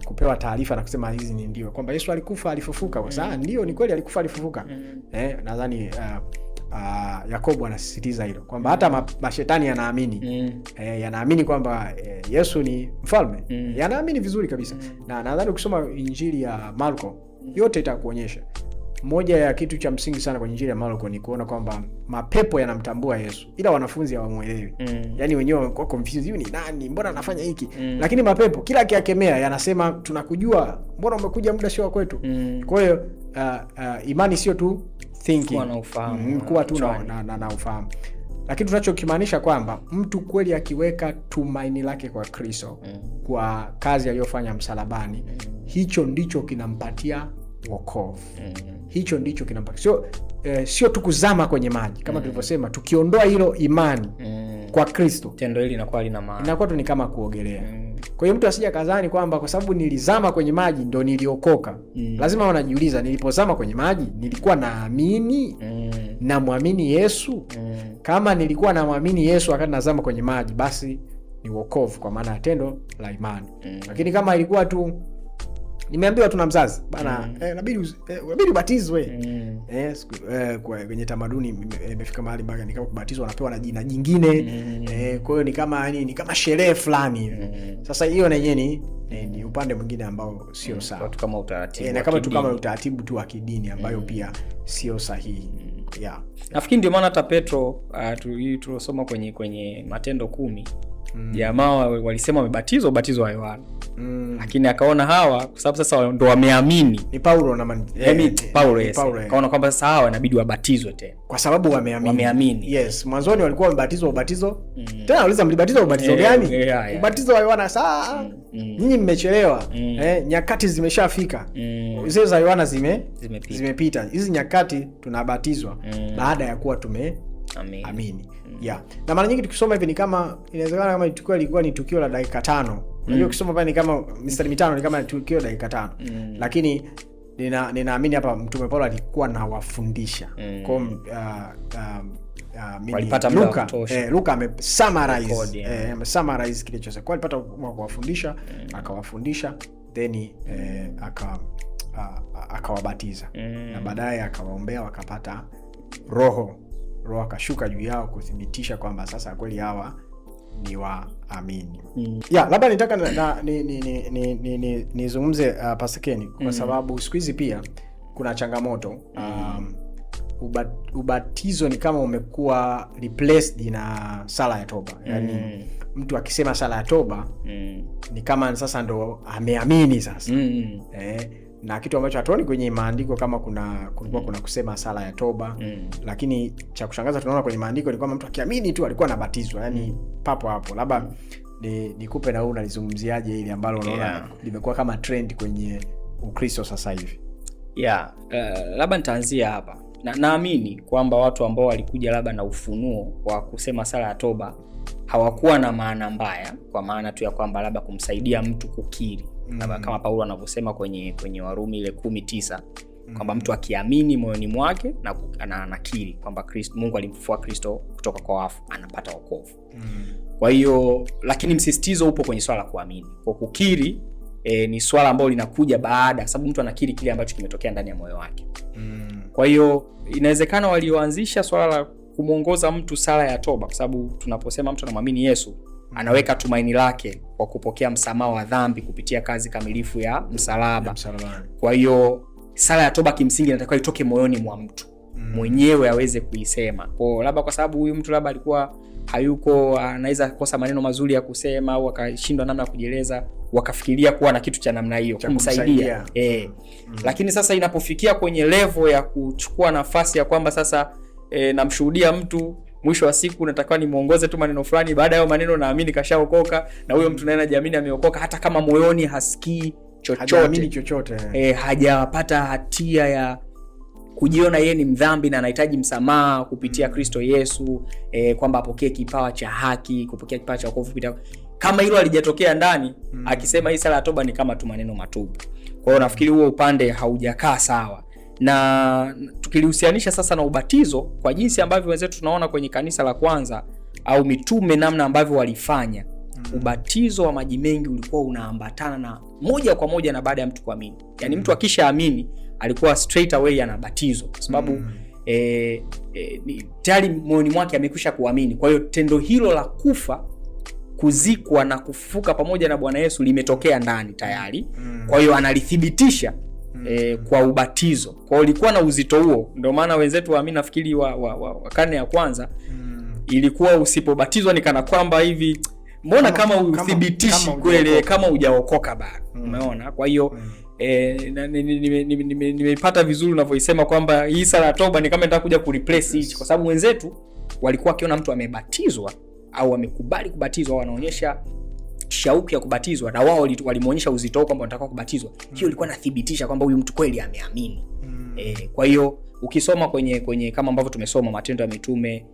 kupewa taarifa na kusema hizi ni ndio kwamba Yesu alikufa alifufuka. Kwa sababu ndio ni kweli alikufa alifufuka. Nadhani Yakobo anasisitiza hilo kwamba hata mashetani yanaamini yanaamini kwamba Yesu ni mfalme. Yanaamini vizuri kabisa. Na nadhani ukisoma Injili ya Marko yote itakuonyesha moja ya kitu cha msingi sana kwenye Injili ya Marko ni kuona kwamba mapepo yanamtambua Yesu, ila wanafunzi hawamuelewi. Yani wenyewe wako confused, huyu ni nani, mbona anafanya hiki? Lakini mapepo kila akiakemea yanasema tunakujua, mbona umekuja muda sio kwetu? Kwa hiyo imani sio tu thinking, kuwa tu na ufahamu. Lakini tunachokimaanisha kwamba mtu kweli akiweka tumaini lake kwa Kristo, kwa kazi aliyofanya msalabani, hicho ndicho kinampatia wokovu. Hicho ndicho kinampatia. Sio tu kuzama kwenye maji kama tulivyosema, tukiondoa hilo imani kwa Kristo, tendo hili linakuwa lina maana. Inakuwa tu ni kama kuogelea. Kwa hiyo mtu asije kazani kwamba kwa sababu nilizama kwenye maji ndo niliokoka. Lazima wanajiuliza, nilipozama kwenye maji nilikuwa naamini na muamini Yesu? Kama nilikuwa na muamini Yesu wakati nazama kwenye maji, basi ni wokovu kwa maana ya tendo la imani. Lakini kama ilikuwa tu nimeambiwa tu na mzazi bana, inabidi ubatizwe. Kwenye tamaduni imefika mahali mpaka ni kama kubatizwa wanapewa na jina jingine. Kwa hiyo ni kama sherehe fulani. Sasa hiyo na yenyewe ni upande mwingine ambao sio sawa. Kama utaratibu. Na kama tu kama utaratibu tu wa kidini ambayo pia sio sahihi. Yeah. Nafikiri ndio maana hata Petro tuliosoma kwenye Matendo 10, jamaa walisema wamebatizwa ubatizo wa Yohana. Lakini akaona hawa kwa sababu sasa ndo wameamini. Ni Paulo na Paulo, yes. Kaona kwamba sasa hawa inabidi wabatizwe tena kwa sababu wameamini. Yes, mwanzoni walikuwa wamebatizwa ubatizo. Tena waliuliza mlibatizwa ubatizo gani? Ubatizo wa Yohana. Saa nyinyi mmechelewa. Nyakati zimeshafika. Zile za Yohana zimepita. Hizi nyakati tunabatizwa baada ya kuwa tumeamini. Yeah. Na mara nyingi tukisoma hivi ni kama inawezekana kama tukio ilikuwa ni tukio la dakika 5. Unajua ukisoma pale ni kama mistari 5 ni kama tukio la dakika 5. Lakini ninaamini hapa Mtume Paulo alikuwa na wafundisha. Kwa walipata muda wa kutosha. Luka summarize kile chochote. Kwa alipata kuwafundisha, akawafundisha, then akawabatiza. Na baadaye akawaombea, wakapata Roho akashuka juu yao kuthibitisha kwamba sasa kweli hawa ni waamini. Labda nitaka nizungumze Pastor Ken kwa sababu siku hizi pia kuna changamoto. Ubatizo ni kama umekuwa replaced na sala ya toba. Yaani mtu akisema sala ya toba ni kama sasa ndo ameamini sasa. Na kitu ambacho hatuoni kwenye maandiko kama kulikuwa kuna kusema sala ya toba. Lakini cha kushangaza tunaona kwenye maandiko ni kwamba mtu akiamini tu alikuwa anabatizwa, yani papo hapo. Labda nikupe na wewe unalizungumziaje ili ambalo unaona limekuwa kama trend kwenye Ukristo sasa hivi? Labda nitaanzia hapa. Naamini kwamba watu ambao walikuja labda na ufunuo wa kusema sala ya toba hawakuwa na maana mbaya, kwa maana tu ya kwamba labda kumsaidia mtu kukiri. Kama Paulo anavyosema kwenye Warumi ile 10:9 kwamba mtu akiamini moyoni mwake na anakiri kwamba Mungu alimfufua Kristo kutoka kwa wafu, anapata wokovu. Kwa hiyo lakini msisitizo upo kwenye swala la kuamini. Kwa kukiri ni swala ambalo linakuja baada, sababu mtu anakiri kile ambacho kimetokea ndani ya moyo wake. Kwa hiyo inawezekana walioanzisha swala la kumuongoza mtu sala ya toba, kwa sababu tunaposema mtu anamwamini Yesu anaweka tumaini lake kwa kupokea msamaha wa dhambi kupitia kazi kamilifu ya msalaba. Kwa hiyo sala ya toba kimsingi inatakiwa itoke moyoni mwa mtu mwenyewe aweze kuisema. Kwa labda kwa sababu huyu mtu labda alikuwa hayuko, anaweza kukosa maneno mazuri ya kusema au akashindwa namna ya kujieleza, wakafikiria kuwa na kitu cha namna hiyo kumsaidia. Lakini sasa inapofikia kwenye level ya kuchukua nafasi ya kwamba sasa namshuhudia mtu, mwisho wa siku natakiwa nimuongoze tu maneno fulani, baada ya maneno naamini kashaokoka, na huyo mtu naye anajiamini ameokoka hata kama moyoni hasikii chochote, hajapata hatia ya kujiona yeye ni mdhambi na anahitaji msamaha kupitia Kristo Yesu, kwamba apokee kipawa cha haki, kupokea kipawa cha wokovu kupitia. Kama hilo alijatokea ndani, akisema hii sala ya toba ni kama tu maneno matupu. Kwa hiyo nafikiri huo upande haujakaa sawa. Na tukilihusianisha sasa na ubatizo kwa jinsi ambavyo wenzetu tunaona kwenye kanisa la kwanza au mitume namna ambavyo walifanya, ubatizo wa maji mengi ulikuwa unaambatana na moja kwa moja na baada ya mtu kuamini. Yaani mtu akishaamini alikuwa straight away anabatizwa kwa sababu tayari moyoni mwake amekwisha kuamini. Kwa hiyo tendo hilo la kufa, kuzikwa na kufufuka pamoja na Bwana Yesu limetokea ndani tayari. Kwa hiyo analithibitisha kwa ubatizo. Kwa hiyo ilikuwa na uzito huo. Ndio maana wenzetu waamini nafikiri wa karne ya kwanza ilikuwa usipobatizwa ni kana kwamba hivi mbona kama uthibitishi kweli kama hujaokoka bado. Umeona? Kwa hiyo nimeipata vizuri unavyoisema kwamba hii sala ya toba ni kama nataka kuja kureplace hichi, kwa sababu wenzetu walikuwa akiona mtu amebatizwa au amekubali kubatizwa, wanaonyesha shauku ya kubatizwa, na wao walimuonyesha uzito kwamba wanataka kubatizwa. Hiyo ilikuwa inathibitisha kwamba huyu mtu kweli ameamini. Kwa hiyo ukisoma kwenye kama ambavyo tumesoma Matendo ya Mitume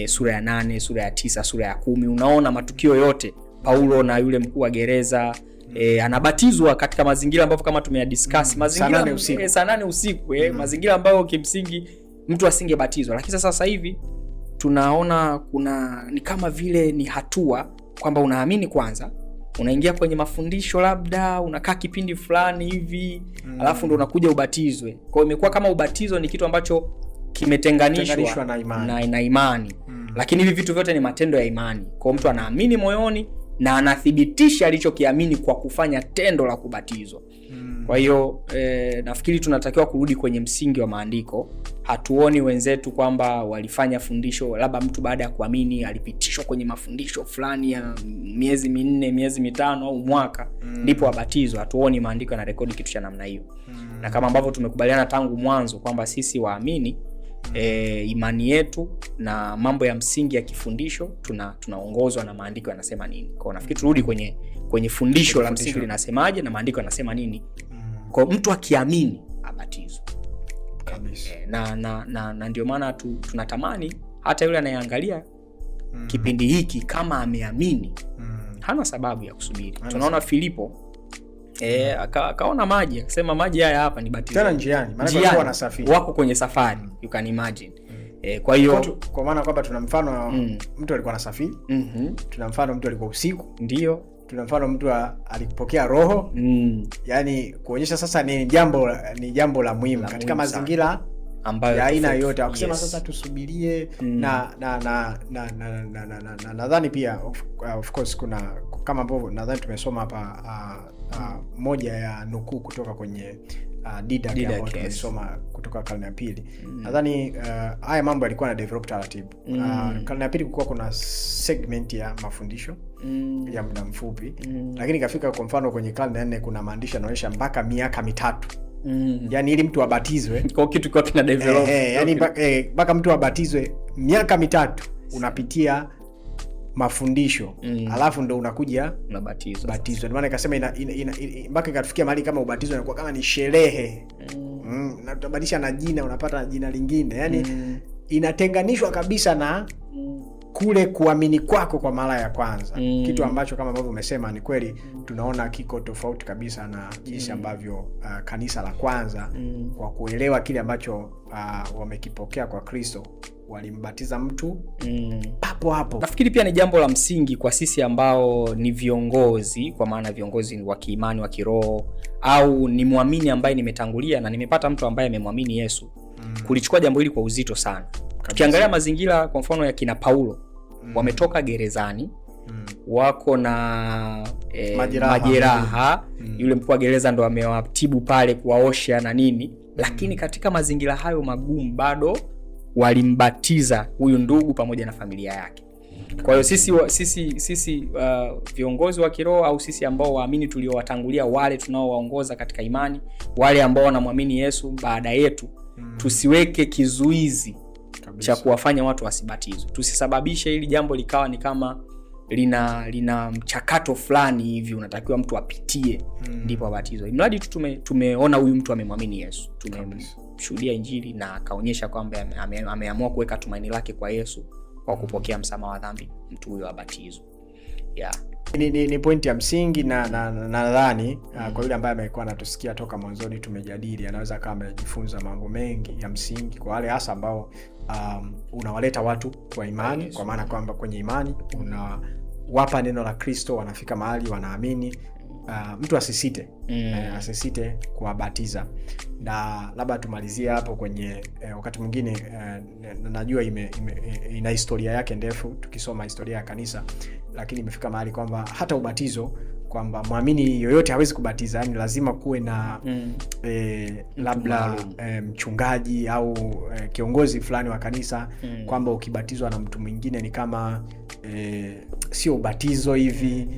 sura ya 8, sura ya 9, sura ya 10, unaona matukio yote. Paulo na yule mkuu wa gereza anabatizwa katika mazingira ambayo kama tumeyadiscuss, mazingira saa 8 usiku, mazingira ambayo kimsingi mtu asingebatizwa. Lakini sasa hivi tunaona kuna ni kama vile ni hatua kwamba unaamini kwanza, unaingia kwenye mafundisho, labda unakaa kipindi fulani hivi, alafu ndo unakuja ubatizwe. Kwa hiyo imekuwa kama ubatizo ni kitu ambacho kimetenganishwa na imani. Lakini hivi vitu vyote ni matendo ya imani. Kwa mtu anaamini moyoni na anathibitisha alichokiamini kwa kufanya tendo la kubatizwa. Kwa hiyo nafikiri tunatakiwa kurudi kwenye msingi wa maandiko. Hatuoni wenzetu kwamba walifanya fundisho, labda mtu baada ya kuamini alipitishwa kwenye mafundisho fulani ya miezi 4, miezi 5 au mwaka ndipo abatizwa. Hatuoni maandiko yana rekodi kitu cha namna hiyo. Na kama ambavyo tumekubaliana tangu mwanzo kwamba sisi waamini imani yetu na mambo ya msingi ya kifundisho tunaongozwa na maandiko yanasema nini. Kwa nafikiri turudi kwenye fundisho la msingi linasemaje na maandiko yanasema nini. Kwa mtu akiamini abatizwe kabisa. Na ndio maana tunatamani hata yule anayeangalia kipindi hiki kama ameamini hana sababu ya kusubiri. Tunaona Filipo akaona maji, akasema maji haya hapa ni batizo. Tena njiani, maana wanasafiri. Wako kwenye safari, you can imagine. Kwa hiyo kwa maana kwamba tuna mfano mtu alikuwa anasafiri. Tuna mfano mtu alikuwa usiku. Ndio. Tuna mfano mtu alipokea roho. Yaani kuonyesha sasa ni jambo la muhimu katika mazingira ambayo ya aina yote. Akisema sasa tusubirie na nadhani pia of course kuna kama ambavyo nadhani tumesoma hapa moja ya nukuu kutoka kwenye Didac ambayo tumesoma kutoka karne ya pili. Nadhani haya mambo yalikuwa na develop taratibu. Karne ya pili kulikuwa kuna segment ya mafundisho ya muda mfupi, lakini kafika kwa mfano kwenye karne ya 4 kuna maandishi yanaonyesha mpaka miaka 3. Yaani ili mtu abatizwe kwa kitu kwa kina develop. Yaani mpaka mtu abatizwe miaka 3 unapitia mafundisho alafu ndo unakuja unabatizwa. Ndio maana nikasema mpaka ikatufikia mahali kama ubatizo unakuwa kama ni sherehe. Na utabadilisha na jina, unapata jina lingine. Yaani inatenganishwa kabisa na kule kuamini kwako kwa mara ya kwanza. Kitu ambacho kama ambavyo umesema ni kweli tunaona kiko tofauti kabisa na jinsi ambavyo kanisa la kwanza kwa kuelewa kile ambacho wamekipokea kwa Kristo walimbatiza mtu papo hapo. Nafikiri pia ni jambo la msingi kwa sisi ambao ni viongozi, kwa maana viongozi wa kiimani, wa kiroho, au ni muamini ambaye nimetangulia na nimepata mtu ambaye amemwamini Yesu, kulichukua jambo hili kwa uzito sana. Ukiangalia mazingira kwa mfano ya kina Paulo, wametoka gerezani, wako na majeraha. Yule mkuu wa gereza ndo amewatibu pale, kuwaosha na nini, lakini katika mazingira hayo magumu bado walimbatiza huyu ndugu pamoja na familia yake. Kwa hiyo sisi viongozi wa kiroho au sisi ambao waamini tuliowatangulia, wale tunaowaongoza katika imani, wale ambao wanamwamini Yesu baada yetu, tusiweke kizuizi cha kuwafanya watu wasibatizwe. Tusisababishe hili jambo likawa ni kama lina mchakato fulani hivi unatakiwa mtu apitie ndipo abatizwe. Mradi tu tumeona huyu mtu amemwamini Yesu, tumemshuhudia Injili na akaonyesha kwamba ameamua kuweka tumaini lake kwa Yesu kwa kupokea msamaha wa dhambi, mtu huyo abatizwe. Ni pointi ya msingi na nadhani kwa yule ambaye amekuwa anatusikia toka mwanzoni tumejadili, anaweza kama amejifunza mambo mengi ya msingi, kwa wale hasa ambao unawaleta watu kwa imani. Kwa maana kwamba kwenye imani unawapa neno la Kristo, wanafika mahali wanaamini. Mtu asisite asisite kuwabatiza. Na labda tumalizie hapo kwenye wakati mwingine najua ina historia yake ndefu tukisoma historia ya kanisa, lakini imefika mahali kwamba hata ubatizo kwamba muamini yoyote hawezi kubatiza, yani lazima kuwe na labda mchungaji au kiongozi fulani wa kanisa, kwamba ukibatizwa na mtu mwingine ni kama sio ubatizo hivi,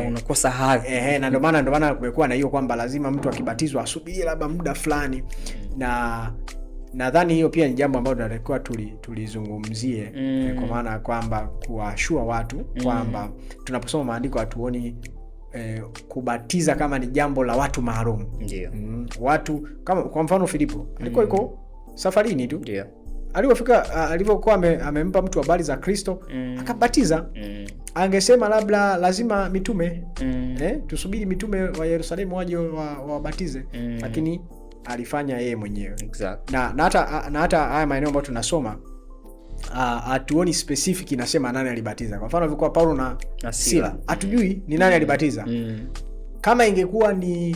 unakosa hadhi. Na ndio maana kumekuwa na hiyo kwamba lazima mtu akibatizwa asubiri labda muda fulani, na nadhani hiyo pia ni jambo ambalo tunatakiwa tulizungumzie, kwa maana kwamba kuwashua watu kwamba tunaposoma maandiko hatuoni kubatiza kama ni jambo la watu maalum. Ndio. Watu kama kwa mfano Filipo alikuwa yuko safarini tu. Ndio. Alipofika alipokuwa amempa mtu habari za Kristo akabatiza. Angesema labda lazima mitume tusubiri mitume wa Yerusalemu waje wabatize, lakini alifanya yeye mwenyewe. Exactly. Na hata haya maeneo ambayo tunasoma hatuoni specific inasema nani alibatiza. Kwa mfano ilikuwa Paulo na Sila, hatujui ni nani alibatiza. Kama ingekuwa ni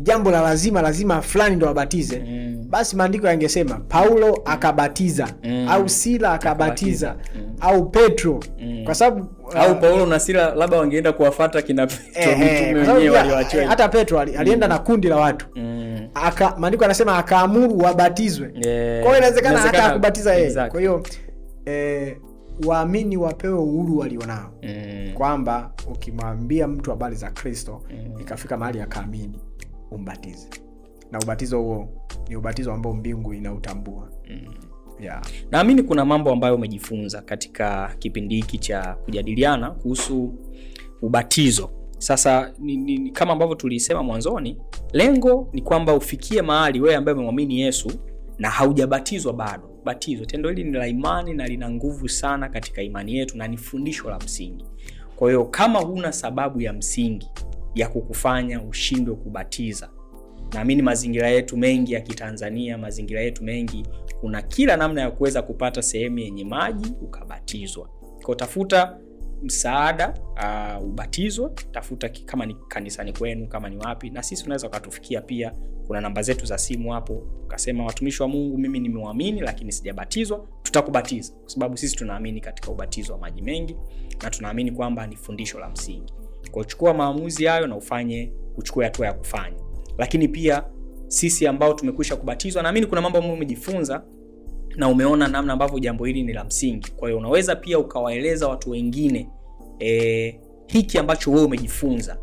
jambo la lazima fulani ndo wabatize, basi maandiko yangesema Paulo akabatiza, au Sila akabatiza, au Petro, kwa sababu au Paulo na Sila labda wangeenda kuwafuata kina Petro, mitume wenyewe walioachwa. Hata Petro alienda na kundi la watu, maandiko yanasema akaamuru wabatizwe. Kwa hiyo inawezekana hata akubatiza yeye. Kwa hiyo waamini wapewe uhuru walionao, kwamba ukimwambia mtu habari za Kristo ikafika mahali akaamini, umbatize, na ubatizo huo ni ubatizo ambao mbingu inautambua. Naamini kuna mambo ambayo umejifunza katika kipindi hiki cha kujadiliana kuhusu ubatizo. Sasa ni kama ambavyo tulisema mwanzoni, lengo ni kwamba ufikie mahali wewe ambaye umemwamini Yesu na haujabatizwa bado, batizo. Tendo hili ni la imani na lina nguvu sana katika imani yetu na ni fundisho la msingi. Kwa hiyo kama huna sababu ya msingi ya kukufanya ushindwe kubatiza, naamini mazingira yetu mengi ya Kitanzania, mazingira yetu mengi, kuna kila namna ya kuweza kupata sehemu yenye maji ukabatizwa. Kwa tafuta msaada, ubatizwe, tafuta kama ni kanisani kwenu, kama ni wapi, na sisi unaweza ukatufikia pia. Kuna namba zetu za simu hapo, ukasema watumishi wa Mungu, mimi nimeamini lakini sijabatizwa, tutakubatiza, kwa sababu sisi tunaamini katika ubatizo wa maji mengi na tunaamini kwamba ni fundisho la msingi. Kwa chukua maamuzi hayo na uchukue hatua ya kufanya. Lakini pia sisi ambao tumekwisha kubatizwa, naamini kuna mambo ambayo umejifunza na umeona namna ambavyo jambo hili ni la msingi. Kwa hiyo unaweza pia ukawaeleza watu wengine hiki ambacho wewe umejifunza.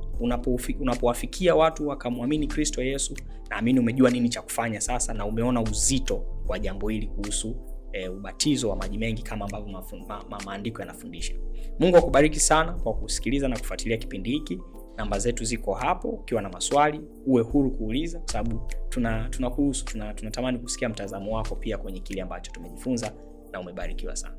Unapowafikia watu wakamwamini Kristo Yesu, naamini umejua nini cha kufanya sasa, na umeona uzito wa jambo hili kuhusu ubatizo wa maji mengi kama ambavyo maandiko yanafundisha. Mungu akubariki sana kwa kusikiliza na kufuatilia kipindi hiki. Namba zetu ziko hapo, ukiwa na maswali uwe huru kuuliza, kwa sababu tunatamani kusikia mtazamo wako pia kwenye kile ambacho tumejifunza, na umebarikiwa sana.